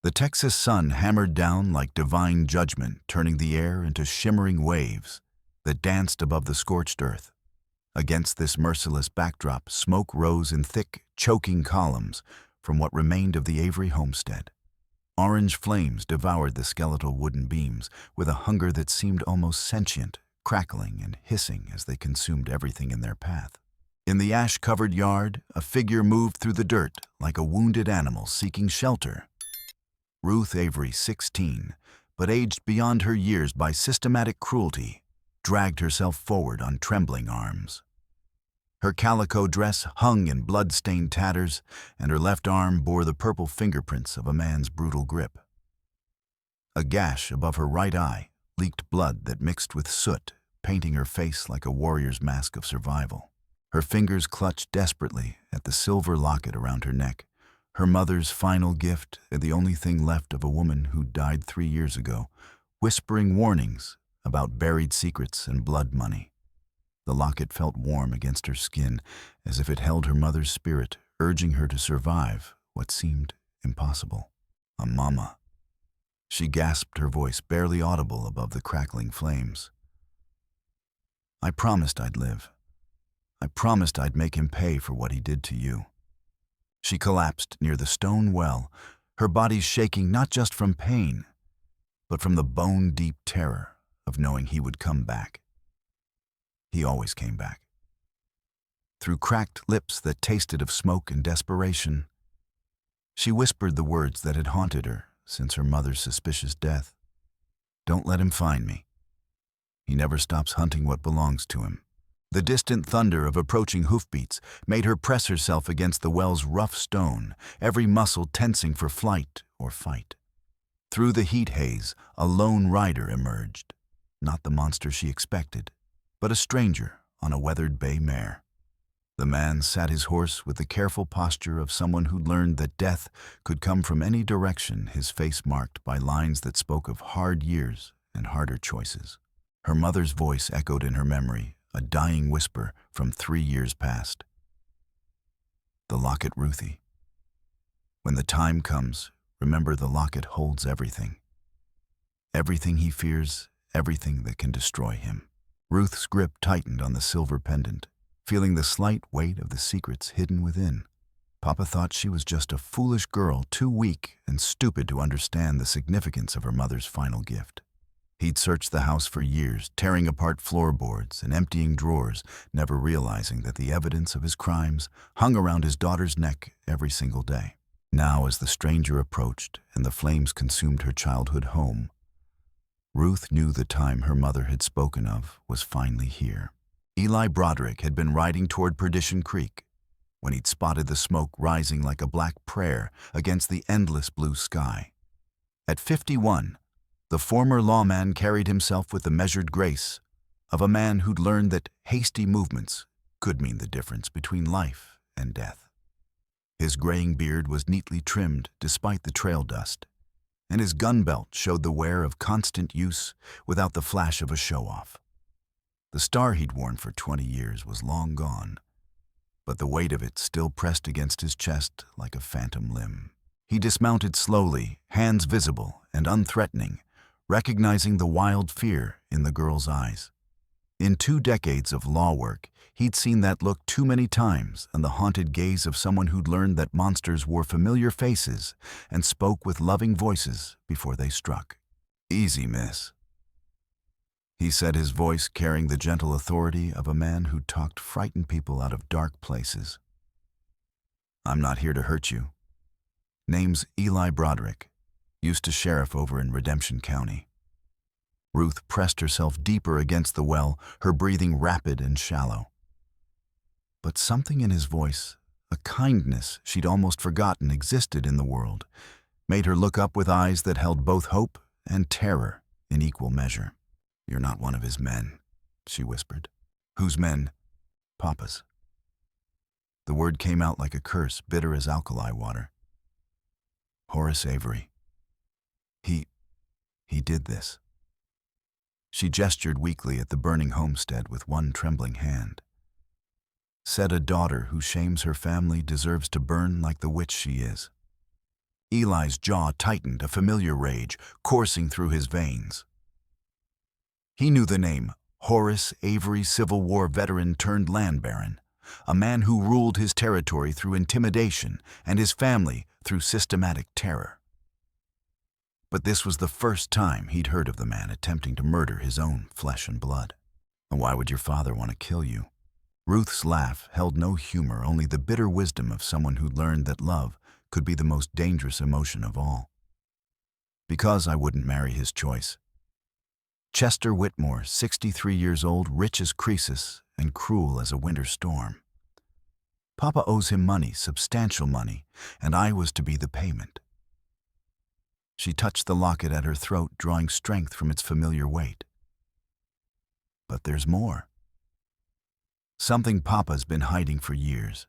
The Texas sun hammered down like divine judgment, turning the air into shimmering waves that danced above the scorched earth. Against this merciless backdrop, smoke rose in thick, choking columns from what remained of the Avery homestead. Orange flames devoured the skeletal wooden beams with a hunger that seemed almost sentient, crackling and hissing as they consumed everything in their path. In the ash-covered yard, a figure moved through the dirt like a wounded animal seeking shelter. Ruth Avery, 16, but aged beyond her years by systematic cruelty, dragged herself forward on trembling arms. Her calico dress hung in blood-stained tatters, and her left arm bore the purple fingerprints of a man's brutal grip. A gash above her right eye leaked blood that mixed with soot, painting her face like a warrior's mask of survival. Her fingers clutched desperately at the silver locket around her neck, her mother's final gift and the only thing left of a woman who died 3 years ago, whispering warnings about buried secrets and blood money. The locket felt warm against her skin, as if it held her mother's spirit, urging her to survive what seemed impossible. A mama. She gasped, her voice barely audible above the crackling flames. I promised I'd live. I promised I'd make him pay for what he did to you. She collapsed near the stone well, her body shaking not just from pain, but from the bone-deep terror of knowing he would come back. He always came back. Through cracked lips that tasted of smoke and desperation, she whispered the words that had haunted her since her mother's suspicious death. Don't let him find me. He never stops hunting what belongs to him. The distant thunder of approaching hoofbeats made her press herself against the well's rough stone, every muscle tensing for flight or fight. Through the heat haze, a lone rider emerged. Not the monster she expected, but a stranger on a weathered bay mare. The man sat his horse with the careful posture of someone who'd learned that death could come from any direction, his face marked by lines that spoke of hard years and harder choices. Her mother's voice echoed in her memory, a dying whisper from 3 years past. The locket, Ruthie. When the time comes, remember the locket holds everything. Everything he fears, everything that can destroy him. Ruth's grip tightened on the silver pendant, feeling the slight weight of the secrets hidden within. Papa thought she was just a foolish girl, too weak and stupid to understand the significance of her mother's final gift. He'd searched the house for years, tearing apart floorboards and emptying drawers, never realizing that the evidence of his crimes hung around his daughter's neck every single day. Now, as the stranger approached and the flames consumed her childhood home, Ruth knew the time her mother had spoken of was finally here. Eli Broderick had been riding toward Perdition Creek when he'd spotted the smoke rising like a black prayer against the endless blue sky. At 51, the former lawman carried himself with the measured grace of a man who'd learned that hasty movements could mean the difference between life and death. His graying beard was neatly trimmed despite the trail dust, and his gun belt showed the wear of constant use without the flash of a show-off. The star he'd worn for 20 years was long gone, but the weight of it still pressed against his chest like a phantom limb. He dismounted slowly, hands visible and unthreatening, recognizing the wild fear in the girl's eyes. In 2 decades of law work, he'd seen that look too many times, and the haunted gaze of someone who'd learned that monsters wore familiar faces and spoke with loving voices before they struck. Easy, miss, he said, his voice carrying the gentle authority of a man who talked frightened people out of dark places. I'm not here to hurt you. Name's Eli Broderick. Used to sheriff over in Redemption County. Ruth pressed herself deeper against the well, her breathing rapid and shallow. But something in his voice, a kindness she'd almost forgotten existed in the world, made her look up with eyes that held both hope and terror in equal measure. You're not one of his men, she whispered. Whose men? Papa's. The word came out like a curse, bitter as alkali water. Horace Avery. He did this. She gestured weakly at the burning homestead with one trembling hand. Said a daughter who shames her family deserves to burn like the witch she is. Eli's jaw tightened, a familiar rage coursing through his veins. He knew the name, Horace Avery, Civil War veteran turned land baron, a man who ruled his territory through intimidation and his family through systematic terror. But this was the first time he'd heard of the man attempting to murder his own flesh and blood. Why would your father want to kill you? Ruth's laugh held no humor, only the bitter wisdom of someone who learned that love could be the most dangerous emotion of all. Because I wouldn't marry his choice. Chester Whitmore, 63 years old, rich as Croesus and cruel as a winter storm. Papa owes him money, substantial money, and I was to be the payment. She touched the locket at her throat, drawing strength from its familiar weight. But there's more. Something Papa's been hiding for years.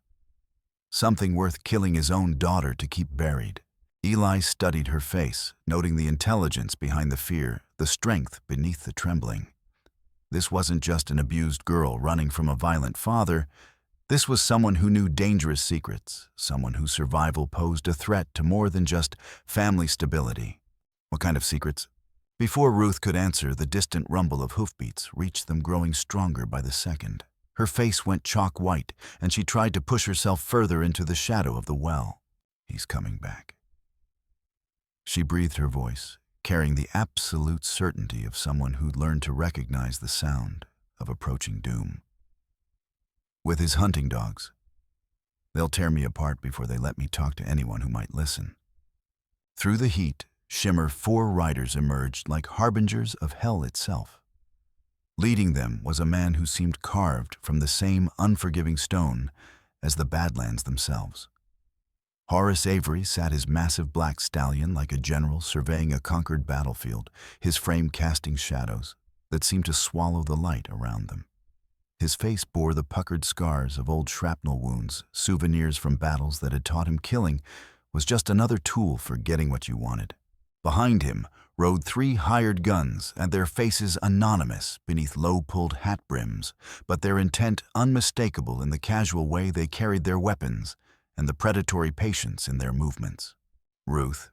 Something worth killing his own daughter to keep buried. Eli studied her face, noting the intelligence behind the fear, the strength beneath the trembling. This wasn't just an abused girl running from a violent father. This was someone who knew dangerous secrets, someone whose survival posed a threat to more than just family stability. What kind of secrets? Before Ruth could answer, the distant rumble of hoofbeats reached them, growing stronger by the second. Her face went chalk white, and she tried to push herself further into the shadow of the well. He's coming back. She breathed her voice, carrying the absolute certainty of someone who'd learned to recognize the sound of approaching doom. With his hunting dogs. They'll tear me apart before they let me talk to anyone who might listen. Through the heat, shimmer, 4 riders emerged like harbingers of hell itself. Leading them was a man who seemed carved from the same unforgiving stone as the Badlands themselves. Horace Avery sat his massive black stallion like a general surveying a conquered battlefield, his frame casting shadows that seemed to swallow the light around them. His face bore the puckered scars of old shrapnel wounds, souvenirs from battles that had taught him killing was just another tool for getting what you wanted. Behind him rode 3 hired guns, and their faces anonymous beneath low-pulled hat brims, but their intent unmistakable in the casual way they carried their weapons and the predatory patience in their movements. Ruth.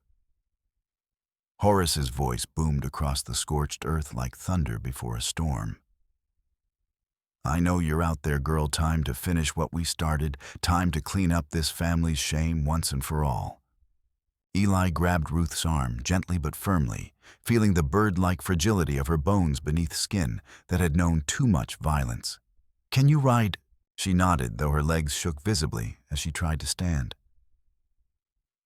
Horace's voice boomed across the scorched earth like thunder before a storm. I know you're out there, girl. Time to finish what we started, time to clean up this family's shame once and for all. Eli grabbed Ruth's arm, gently but firmly, feeling the bird-like fragility of her bones beneath skin that had known too much violence. Can you ride? She nodded, though her legs shook visibly as she tried to stand.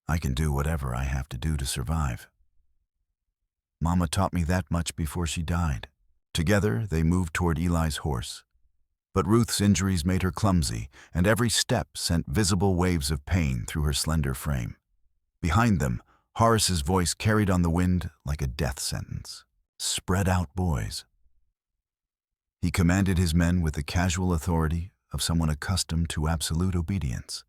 I can do whatever I have to do to survive. Mama taught me that much before she died. Together, they moved toward Eli's horse. But Ruth's injuries made her clumsy, and every step sent visible waves of pain through her slender frame. Behind them, Horace's voice carried on the wind like a death sentence. Spread out, boys. He commanded his men with the casual authority of someone accustomed to absolute obedience.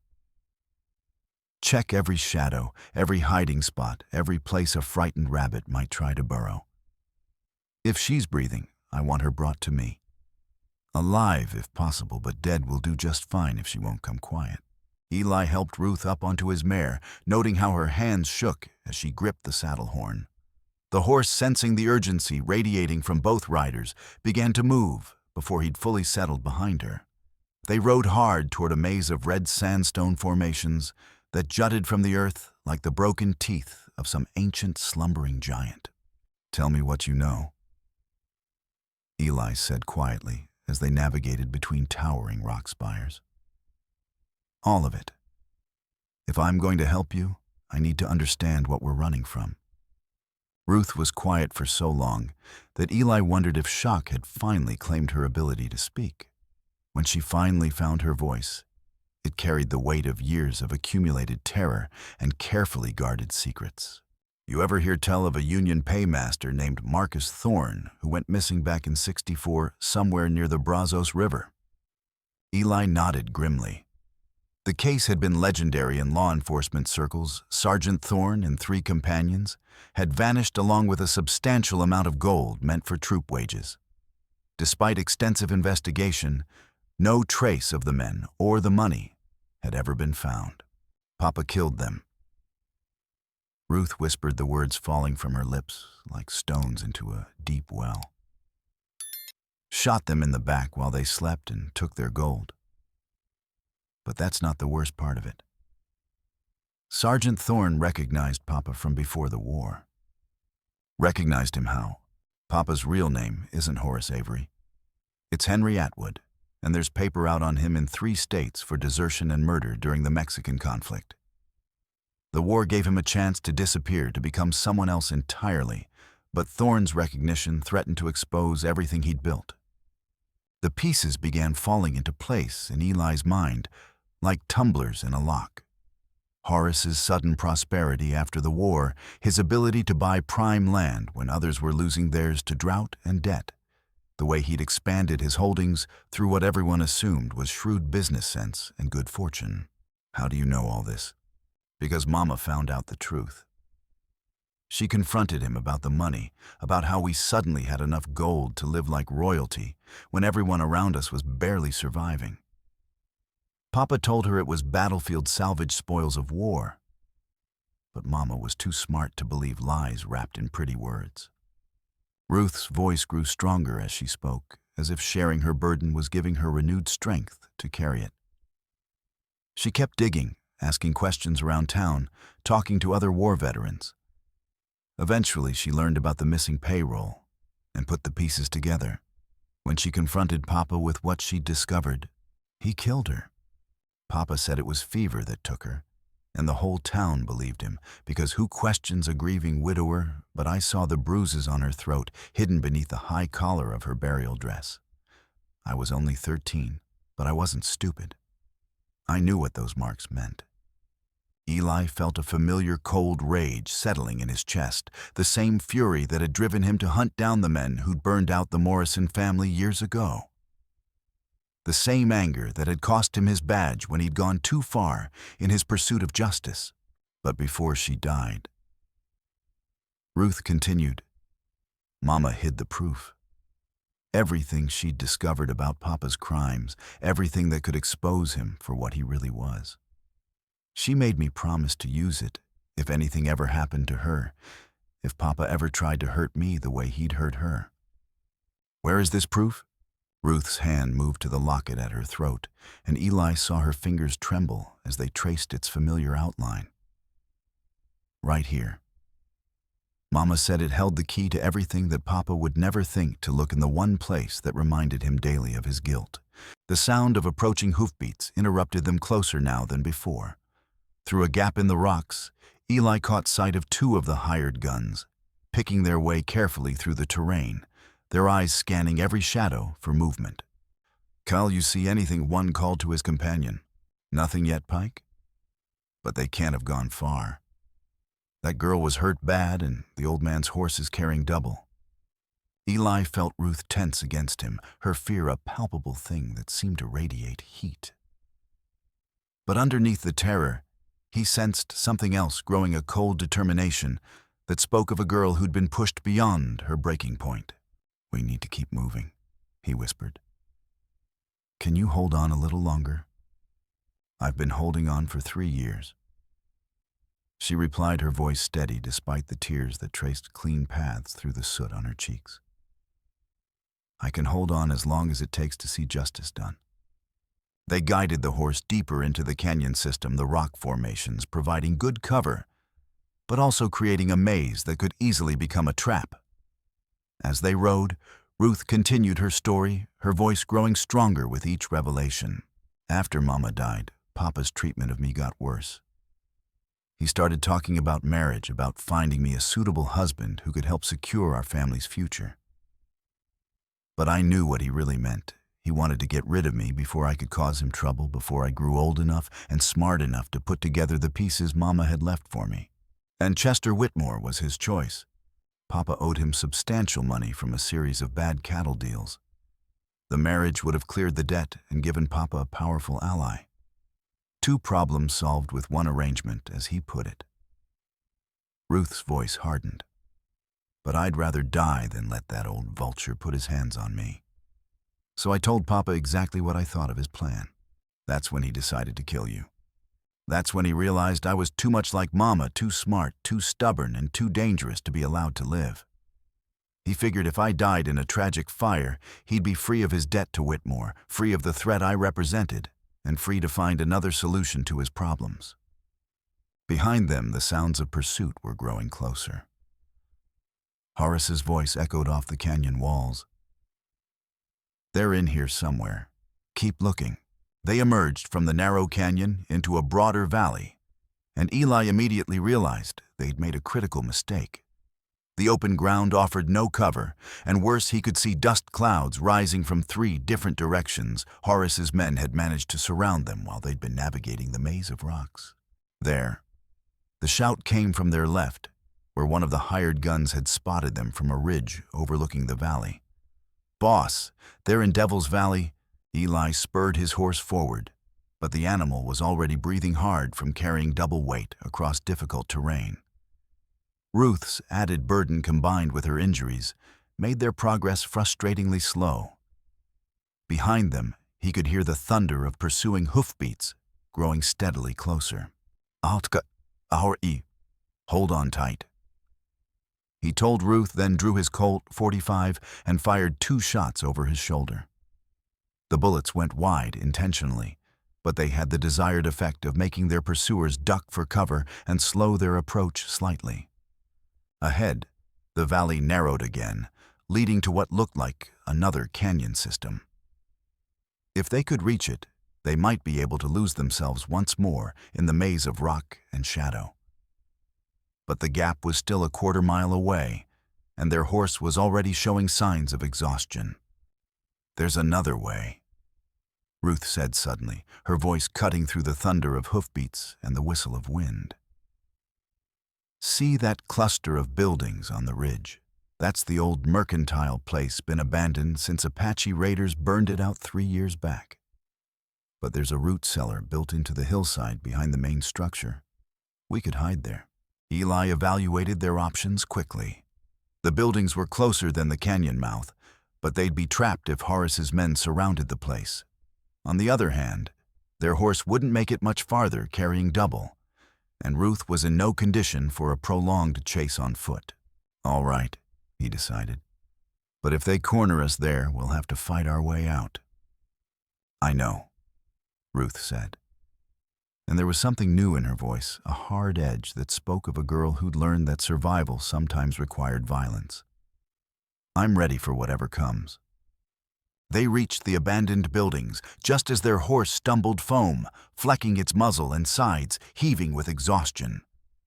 Check every shadow, every hiding spot, every place a frightened rabbit might try to burrow. If she's breathing, I want her brought to me. Alive if possible, but dead will do just fine if she won't come quiet. Eli helped Ruth up onto his mare, noting how her hands shook as she gripped the saddle horn. The horse, sensing the urgency radiating from both riders, began to move before he'd fully settled behind her. They rode hard toward a maze of red sandstone formations that jutted from the earth like the broken teeth of some ancient slumbering giant. Tell me what you know, Eli said quietly as they navigated between towering rock spires. All of it. If I'm going to help you, I need to understand what we're running from. Ruth was quiet for so long that Eli wondered if shock had finally claimed her ability to speak. When she finally found her voice, it carried the weight of years of accumulated terror and carefully guarded secrets. You ever hear tell of a Union paymaster named Marcus Thorne who went missing back in '64 somewhere near the Brazos River? Eli nodded grimly. The case had been legendary in law enforcement circles. Sergeant Thorne and 3 companions had vanished along with a substantial amount of gold meant for troop wages. Despite extensive investigation, no trace of the men or the money had ever been found. Papa killed them. Ruth whispered, the words falling from her lips like stones into a deep well. Shot them in the back while they slept and took their gold. But that's not the worst part of it. Sergeant Thorne recognized Papa from before the war. Recognized him how? Papa's real name isn't Horace Avery. It's Henry Atwood, and there's paper out on him in 3 states for desertion and murder during the Mexican conflict. The war gave him a chance to disappear, to become someone else entirely, but Thorne's recognition threatened to expose everything he'd built. The pieces began falling into place in Eli's mind, like tumblers in a lock. Horace's sudden prosperity after the war, his ability to buy prime land when others were losing theirs to drought and debt, the way he'd expanded his holdings through what everyone assumed was shrewd business sense and good fortune. How do you know all this? Because Mama found out the truth. She confronted him about the money, about how we suddenly had enough gold to live like royalty when everyone around us was barely surviving. Papa told her it was battlefield salvage spoils of war. But Mama was too smart to believe lies wrapped in pretty words. Ruth's voice grew stronger as she spoke, as if sharing her burden was giving her renewed strength to carry it. She kept digging, asking questions around town, talking to other war veterans. Eventually, she learned about the missing payroll and put the pieces together. When she confronted Papa with what she'd discovered, he killed her. Papa said it was fever that took her, and the whole town believed him, because who questions a grieving widower? But I saw the bruises on her throat, hidden beneath the high collar of her burial dress. I was only 13, but I wasn't stupid. I knew what those marks meant. Eli felt a familiar cold rage settling in his chest, the same fury that had driven him to hunt down the men who'd burned out the Morrison family years ago. The same anger that had cost him his badge when he'd gone too far in his pursuit of justice. But before she died, Ruth continued, Mama hid the proof. Everything she'd discovered about Papa's crimes, everything that could expose him for what he really was. She made me promise to use it if anything ever happened to her, if Papa ever tried to hurt me the way he'd hurt her. Where is this proof? Ruth's hand moved to the locket at her throat, and Eli saw her fingers tremble as they traced its familiar outline. Right here. Mama said it held the key to everything that Papa would never think to look in, the one place that reminded him daily of his guilt. The sound of approaching hoofbeats interrupted them, closer now than before. Through a gap in the rocks, Eli caught sight of 2 of the hired guns, picking their way carefully through the terrain, their eyes scanning every shadow for movement. Cal, you see anything? One called to his companion. Nothing yet, Pike? But they can't have gone far. That girl was hurt bad, and the old man's horse is carrying double. Eli felt Ruth tense against him, her fear a palpable thing that seemed to radiate heat. But underneath the terror, he sensed something else growing, a cold determination that spoke of a girl who'd been pushed beyond her breaking point. We need to keep moving, he whispered. Can you hold on a little longer? I've been holding on for 3 years. She replied, her voice steady despite the tears that traced clean paths through the soot on her cheeks. I can hold on as long as it takes to see justice done. They guided the horse deeper into the canyon system, the rock formations providing good cover, but also creating a maze that could easily become a trap. As they rode, Ruth continued her story, her voice growing stronger with each revelation. After Mama died, Papa's treatment of me got worse. He started talking about marriage, about finding me a suitable husband who could help secure our family's future. But I knew what he really meant. He wanted to get rid of me before I could cause him trouble, before I grew old enough and smart enough to put together the pieces Mama had left for me. And Chester Whitmore was his choice. Papa owed him substantial money from a series of bad cattle deals. The marriage would have cleared the debt and given Papa a powerful ally. 2 problems solved with one arrangement, as he put it. Ruth's voice hardened. But I'd rather die than let that old vulture put his hands on me. So I told Papa exactly what I thought of his plan. That's when he decided to kill you. That's when he realized I was too much like Mama, too smart, too stubborn, and too dangerous to be allowed to live. He figured if I died in a tragic fire, he'd be free of his debt to Whitmore, free of the threat I represented, and free to find another solution to his problems. Behind them, the sounds of pursuit were growing closer. Horace's voice echoed off the canyon walls. "They're in here somewhere. Keep looking." They emerged from the narrow canyon into a broader valley, and Eli immediately realized they'd made a critical mistake. The open ground offered no cover, and worse, he could see dust clouds rising from 3 different directions. Horace's men had managed to surround them while they'd been navigating the maze of rocks. There, the shout came from their left, where one of the hired guns had spotted them from a ridge overlooking the valley. "Boss, they're in Devil's Valley." Eli spurred his horse forward, but the animal was already breathing hard from carrying double weight across difficult terrain. Ruth's added burden combined with her injuries made their progress frustratingly slow. Behind them, he could hear the thunder of pursuing hoofbeats growing steadily closer. Hold on tight," he told Ruth, then drew his Colt .45 and fired 2 shots over his shoulder. The bullets went wide intentionally, but they had the desired effect of making their pursuers duck for cover and slow their approach slightly. Ahead, the valley narrowed again, leading to what looked like another canyon system. If they could reach it, they might be able to lose themselves once more in the maze of rock and shadow. But the gap was still a quarter-mile away, and their horse was already showing signs of exhaustion. "There's another way," Ruth said suddenly, her voice cutting through the thunder of hoofbeats and the whistle of wind. "See that cluster of buildings on the ridge? That's the old mercantile place, been abandoned since Apache raiders burned it out 3 years back. But there's a root cellar built into the hillside behind the main structure. We could hide there." Eli evaluated their options quickly. The buildings were closer than the canyon mouth, but they'd be trapped if Horace's men surrounded the place. On the other hand, their horse wouldn't make it much farther carrying double, and Ruth was in no condition for a prolonged chase on foot. "All right," he decided. "But if they corner us there, we'll have to fight our way out." "I know," Ruth said. And there was something new in her voice, a hard edge that spoke of a girl who'd learned that survival sometimes required violence. "I'm ready for whatever comes." They reached the abandoned buildings just as their horse stumbled foam, flecking its muzzle and sides, heaving with exhaustion.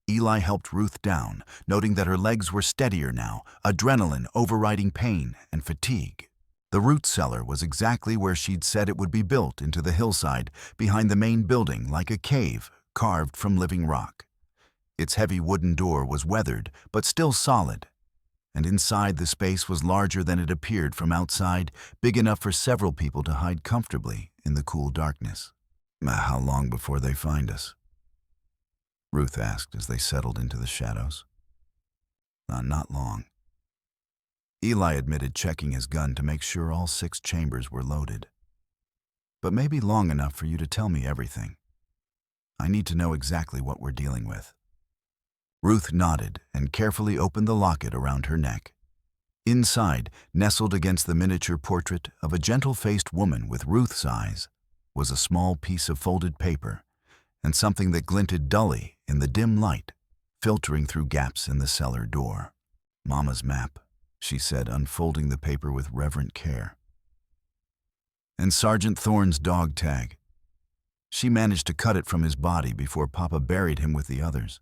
Eli helped Ruth down, noting that her legs were steadier now, adrenaline overriding pain and fatigue. The root cellar was exactly where she'd said it would be, built into the hillside behind the main building like a cave carved from living rock. Its heavy wooden door was weathered but still solid, and inside the space was larger than it appeared from outside, big enough for several people to hide comfortably in the cool darkness. "How long before they find us?" Ruth asked as they settled into the shadows. Not long." Eli admitted, checking his gun to make sure all 6 chambers were loaded. "But maybe long enough for you to tell me everything. I need to know exactly what we're dealing with." Ruth nodded and carefully opened the locket around her neck. Inside, nestled against the miniature portrait of a gentle-faced woman with Ruth's eyes, was a small piece of folded paper and something that glinted dully in the dim light, filtering through gaps in the cellar door. "Mama's map," she said, unfolding the paper with reverent care. "And Sergeant Thorne's dog tag. She managed to cut it from his body before Papa buried him with the others."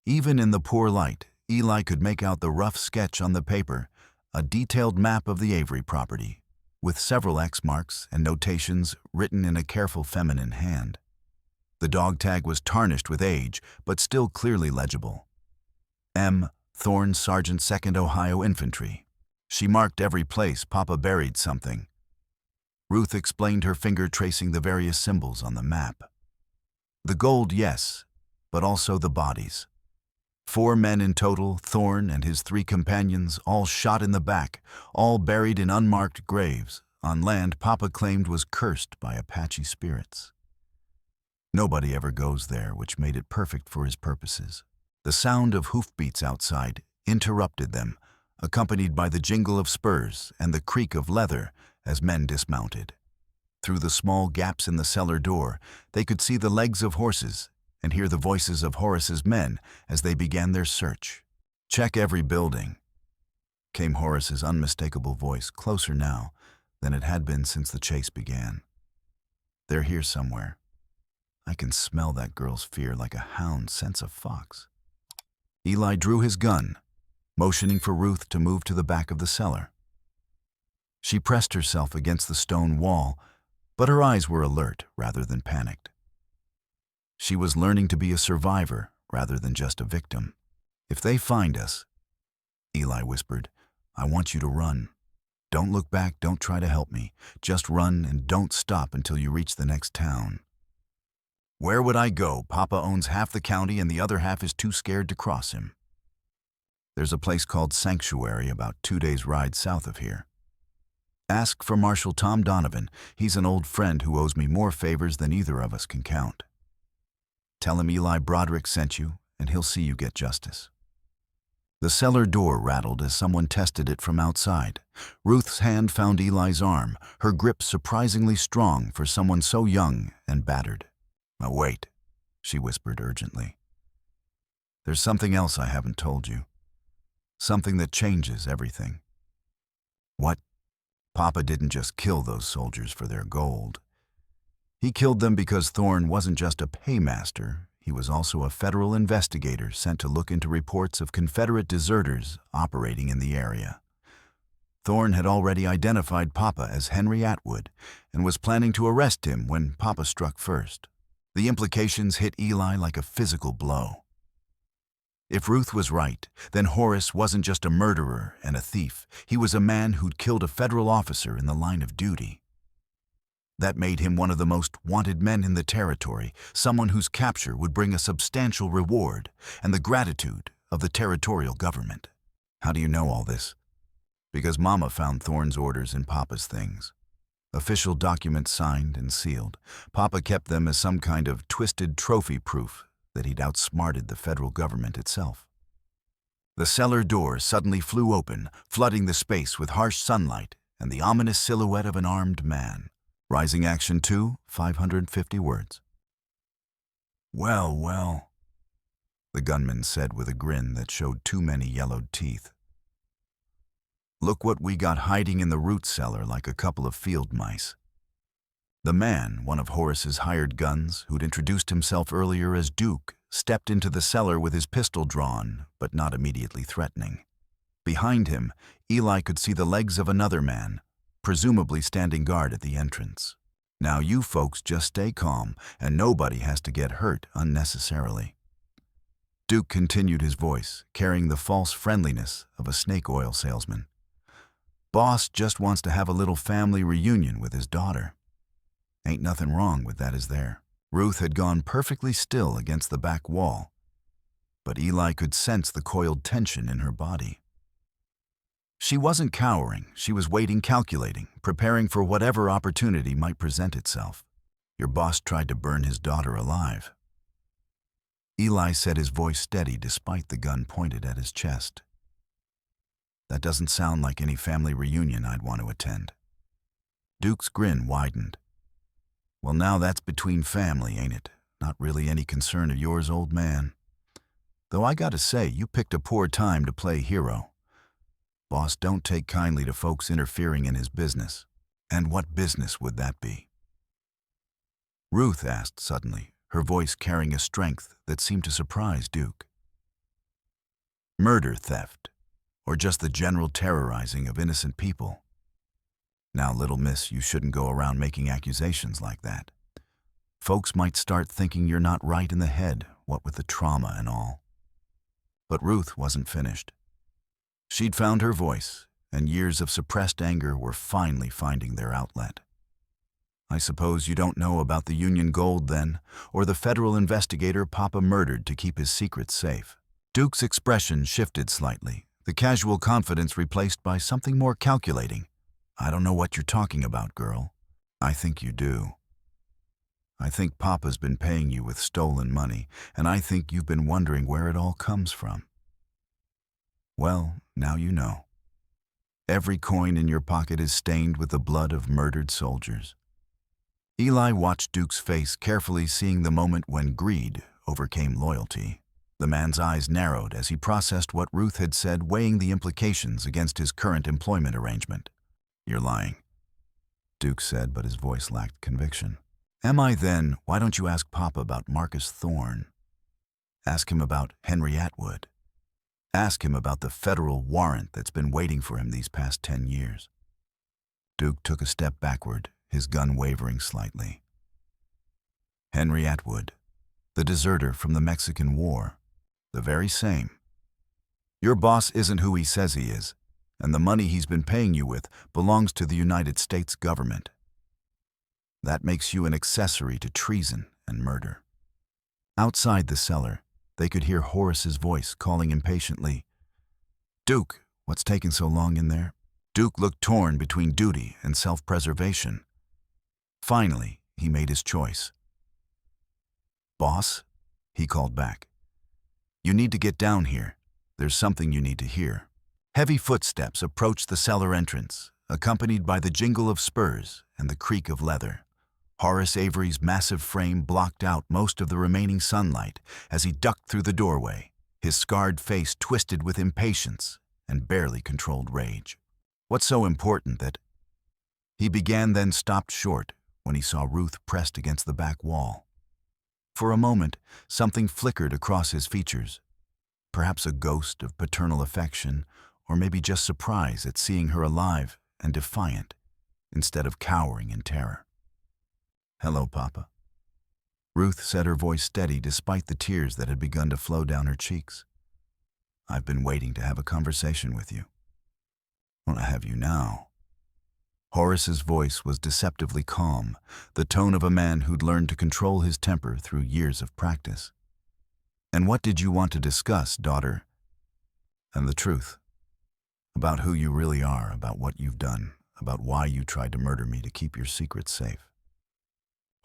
Even in the poor light, Eli could make out the rough sketch on the paper, a detailed map of the Avery property, with several X marks and notations written in a careful feminine hand. The dog tag was tarnished with age, but still clearly legible. M. Thorne, Sergeant 2nd Ohio Infantry. She marked every place Papa buried something. Ruth explained, her finger tracing the various symbols on the map. The gold, yes, but also the bodies. 4 men in total, Thorne and his 3 companions, all shot in the back, all buried in unmarked graves, on land Papa claimed was cursed by Apache spirits. Nobody ever goes there, which made it perfect for his purposes. The sound of hoofbeats outside interrupted them, accompanied by the jingle of spurs and the creak of leather as men dismounted. Through the small gaps in the cellar door, they could see the legs of horses and hear the voices of Horace's men as they began their search. "Check every building," came Horace's unmistakable voice, closer now than it had been since the chase began. "They're here somewhere. I can smell that girl's fear like a hound scents a fox." Eli drew his gun, motioning for Ruth to move to the back of the cellar. She pressed herself against the stone wall, but her eyes were alert rather than panicked. She was learning to be a survivor rather than just a victim. "If they find us," Eli whispered, "I want you to run. Don't look back, don't try to help me. Just run and don't stop until you reach the next town." "Where would I go? Papa owns half the county and the other half is too scared to cross him." "There's a place called Sanctuary about 2 days' ride south of here. Ask for Marshal Tom Donovan. He's an old friend who owes me more favors than either of us can count. Tell him Eli Broderick sent you, and he'll see you get justice." The cellar door rattled as someone tested it from outside. Ruth's hand found Eli's arm, her grip surprisingly strong for someone so young and battered. "Now wait," she whispered urgently. "There's something else I haven't told you. Something that changes everything." "What?" "Papa didn't just kill those soldiers for their gold. He killed them because Thorne wasn't just a paymaster, he was also a federal investigator sent to look into reports of Confederate deserters operating in the area. Thorne had already identified Papa as Henry Atwood and was planning to arrest him when Papa struck first. The implications hit Eli like a physical blow. If Ruth was right, then Horace wasn't just a murderer and a thief. He was a man who'd killed a federal officer in the line of duty. That made him one of the most wanted men in the territory, someone whose capture would bring a substantial reward and the gratitude of the territorial government. "How do you know all this?" "Because Mama found Thorne's orders in Papa's things. Official documents signed and sealed. Papa kept them as some kind of twisted trophy proof that he'd outsmarted the federal government itself." The cellar door suddenly flew open, flooding the space with harsh sunlight and the ominous silhouette of an armed man. Rising Action 2, 550 words. "Well, well," the gunman said with a grin that showed too many yellowed teeth. "Look what we got hiding in the root cellar like a couple of field mice." The man, one of Horace's hired guns, who'd introduced himself earlier as Duke, stepped into the cellar with his pistol drawn, but not immediately threatening. Behind him, Eli could see the legs of another man, presumably standing guard at the entrance. "Now you folks just stay calm, and nobody has to get hurt unnecessarily." Duke continued his voice, carrying the false friendliness of a snake oil salesman. "Boss just wants to have a little family reunion with his daughter. Ain't nothing wrong with that, is there?" Ruth had gone perfectly still against the back wall, but Eli could sense the coiled tension in her body. She wasn't cowering, she was waiting, calculating, preparing for whatever opportunity might present itself. "Your boss tried to burn his daughter alive." Eli said, his voice steady despite the gun pointed at his chest. "That doesn't sound like any family reunion I'd want to attend." Duke's grin widened. "Well, now that's between family, ain't it? Not really any concern of yours, old man. Though I gotta say, you picked a poor time to play hero. Boss don't take kindly to folks interfering in his business. And what business would that be?" Ruth asked suddenly, her voice carrying a strength that seemed to surprise Duke. "Murder, theft, or just the general terrorizing of innocent people. Now, little miss, you shouldn't go around making accusations like that. Folks might start thinking you're not right in the head, what with the trauma and all." But Ruth wasn't finished. She'd found her voice, and years of suppressed anger were finally finding their outlet. "I suppose you don't know about the Union gold then, or the federal investigator Papa murdered to keep his secrets safe." Duke's expression shifted slightly, the casual confidence replaced by something more calculating. "I don't know what you're talking about, girl." "I think you do." I think Papa's been paying you with stolen money, and I think you've been wondering where it all comes from. Well, now you know. Every coin in your pocket is stained with the blood of murdered soldiers. Eli watched Duke's face carefully, seeing the moment when greed overcame loyalty. The man's eyes narrowed as he processed what Ruth had said, weighing the implications against his current employment arrangement. "You're lying," Duke said, but his voice lacked conviction. "Am I then? Why don't you ask Papa about Marcus Thorne? Ask him about Henry Atwood. Ask him about the federal warrant that's been waiting for him these past 10 years. Duke took a step backward, his gun wavering slightly. Henry Atwood, the deserter from the Mexican War, the very same. Your boss isn't who he says he is, and the money he's been paying you with belongs to the United States government. That makes you an accessory to treason and murder." Outside the cellar, they could hear Horace's voice calling impatiently, "Duke, what's taking so long in there?" Duke looked torn between duty and self-preservation. Finally, he made his choice. "Boss," he called back, "you need to get down here. There's something you need to hear." Heavy footsteps approached the cellar entrance, accompanied by the jingle of spurs and the creak of leather. Horace Avery's massive frame blocked out most of the remaining sunlight as he ducked through the doorway, his scarred face twisted with impatience and barely controlled rage. "What's so important that—" he began, then stopped short when he saw Ruth pressed against the back wall. For a moment, something flickered across his features, perhaps a ghost of paternal affection, or maybe just surprise at seeing her alive and defiant, instead of cowering in terror. "Hello, Papa." Ruth said, her voice steady despite the tears that had begun to flow down her cheeks. "I've been waiting to have a conversation with you." "Well, I have you now." Horace's voice was deceptively calm, the tone of a man who'd learned to control his temper through years of practice. "And what did you want to discuss, daughter?" "And the truth. About who you really are, about what you've done, about why you tried to murder me to keep your secrets safe."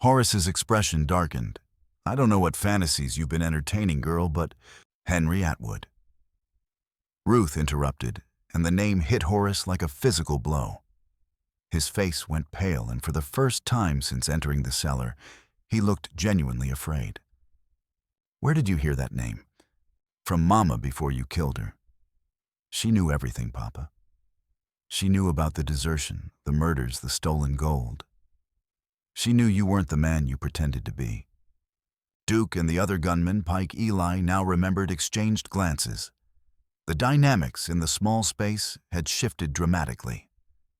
Horace's expression darkened. "I don't know what fantasies you've been entertaining, girl, but—" "Henry Atwood." Ruth interrupted, and the name hit Horace like a physical blow. His face went pale, and for the first time since entering the cellar, he looked genuinely afraid. "Where did you hear that name?" "From Mama before you killed her. She knew everything, Papa. She knew about the desertion, the murders, the stolen gold. She knew you weren't the man you pretended to be." Duke and the other gunman, Pike Eli, now remembered, exchanged glances. The dynamics in the small space had shifted dramatically,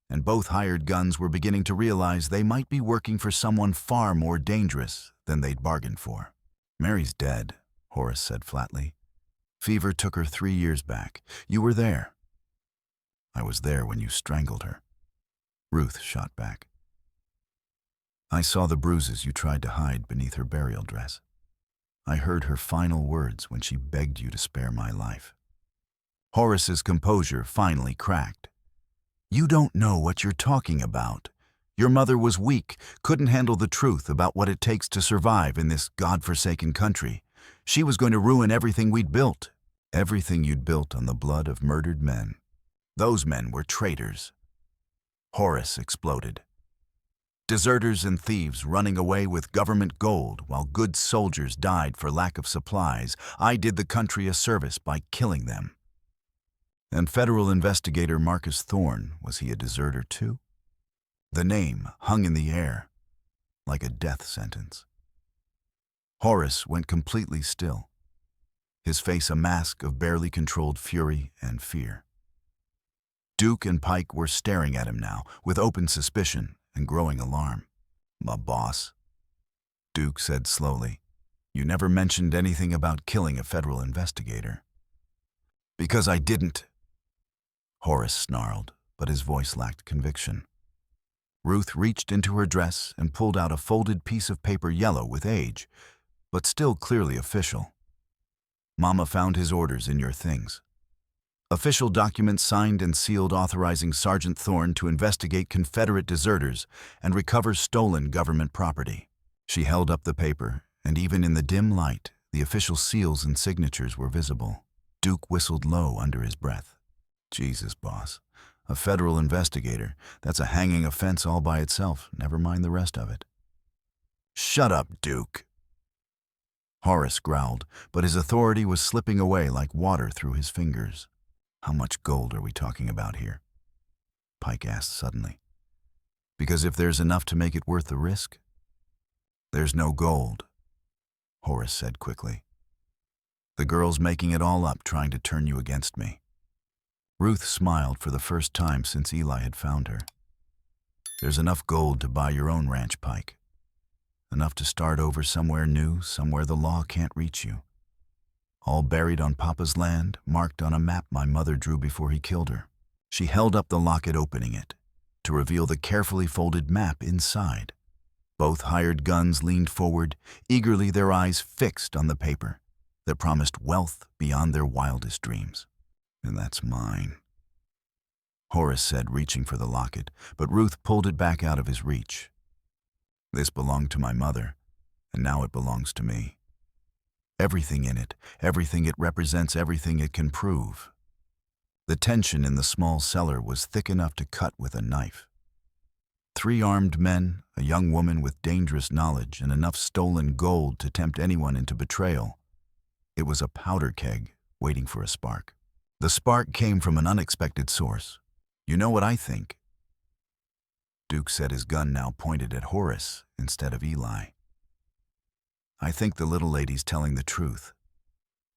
and both hired guns were beginning to realize they might be working for someone far more dangerous than they'd bargained for. "Mary's dead," Horace said flatly. "Fever took her 3 years back. You were there." "I was there when you strangled her," Ruth shot back. "I saw the bruises you tried to hide beneath her burial dress. I heard her final words when she begged you to spare my life." Horace's composure finally cracked. "You don't know what you're talking about. Your mother was weak, couldn't handle the truth about what it takes to survive in this godforsaken country. She was going to ruin everything we'd built." "Everything you'd built on the blood of murdered men. Those men were traitors." Horace exploded. "Deserters and thieves running away with government gold while good soldiers died for lack of supplies. I did the country a service by killing them." "And federal investigator Marcus Thorne, was he a deserter too?" The name hung in the air, like a death sentence. Horace went completely still, his face a mask of barely controlled fury and fear. Duke and Pike were staring at him now, with open suspicion and growing alarm. "My boss," Duke said slowly, "you never mentioned anything about killing a federal investigator." "Because I didn't," Horace snarled, but his voice lacked conviction. Ruth reached into her dress and pulled out a folded piece of paper, yellow with age, but still clearly official. "Mama found his orders in your things. Official documents signed and sealed authorizing Sergeant Thorne to investigate Confederate deserters and recover stolen government property." She held up the paper, and even in the dim light, the official seals and signatures were visible. Duke whistled low under his breath. Jesus, boss. A federal investigator. That's a hanging offense all by itself, never mind the rest of it. Shut up, Duke. Horace growled, but his authority was slipping away like water through his fingers. How much gold are we talking about here? Pike asked suddenly. Because if there's enough to make it worth the risk, there's no gold, Horace said quickly. The girl's making it all up, trying to turn you against me. Ruth smiled for the first time since Eli had found her. There's enough gold to buy your own ranch, Pike. Enough to start over somewhere new, somewhere the law can't reach you. All buried on Papa's land, marked on a map my mother drew before he killed her. She held up the locket, opening it, to reveal the carefully folded map inside. Both hired guns leaned forward, eagerly, their eyes fixed on the paper that promised wealth beyond their wildest dreams. And that's mine, Horace said, reaching for the locket, but Ruth pulled it back out of his reach. This belonged to my mother, and now it belongs to me. Everything in it, everything it represents, everything it can prove. The tension in the small cellar was thick enough to cut with a knife. 3 armed men, a young woman with dangerous knowledge, and enough stolen gold to tempt anyone into betrayal. It was a powder keg waiting for a spark. The spark came from an unexpected source. You know what I think? Duke said, his gun now pointed at Horace instead of Eli. I think the little lady's telling the truth.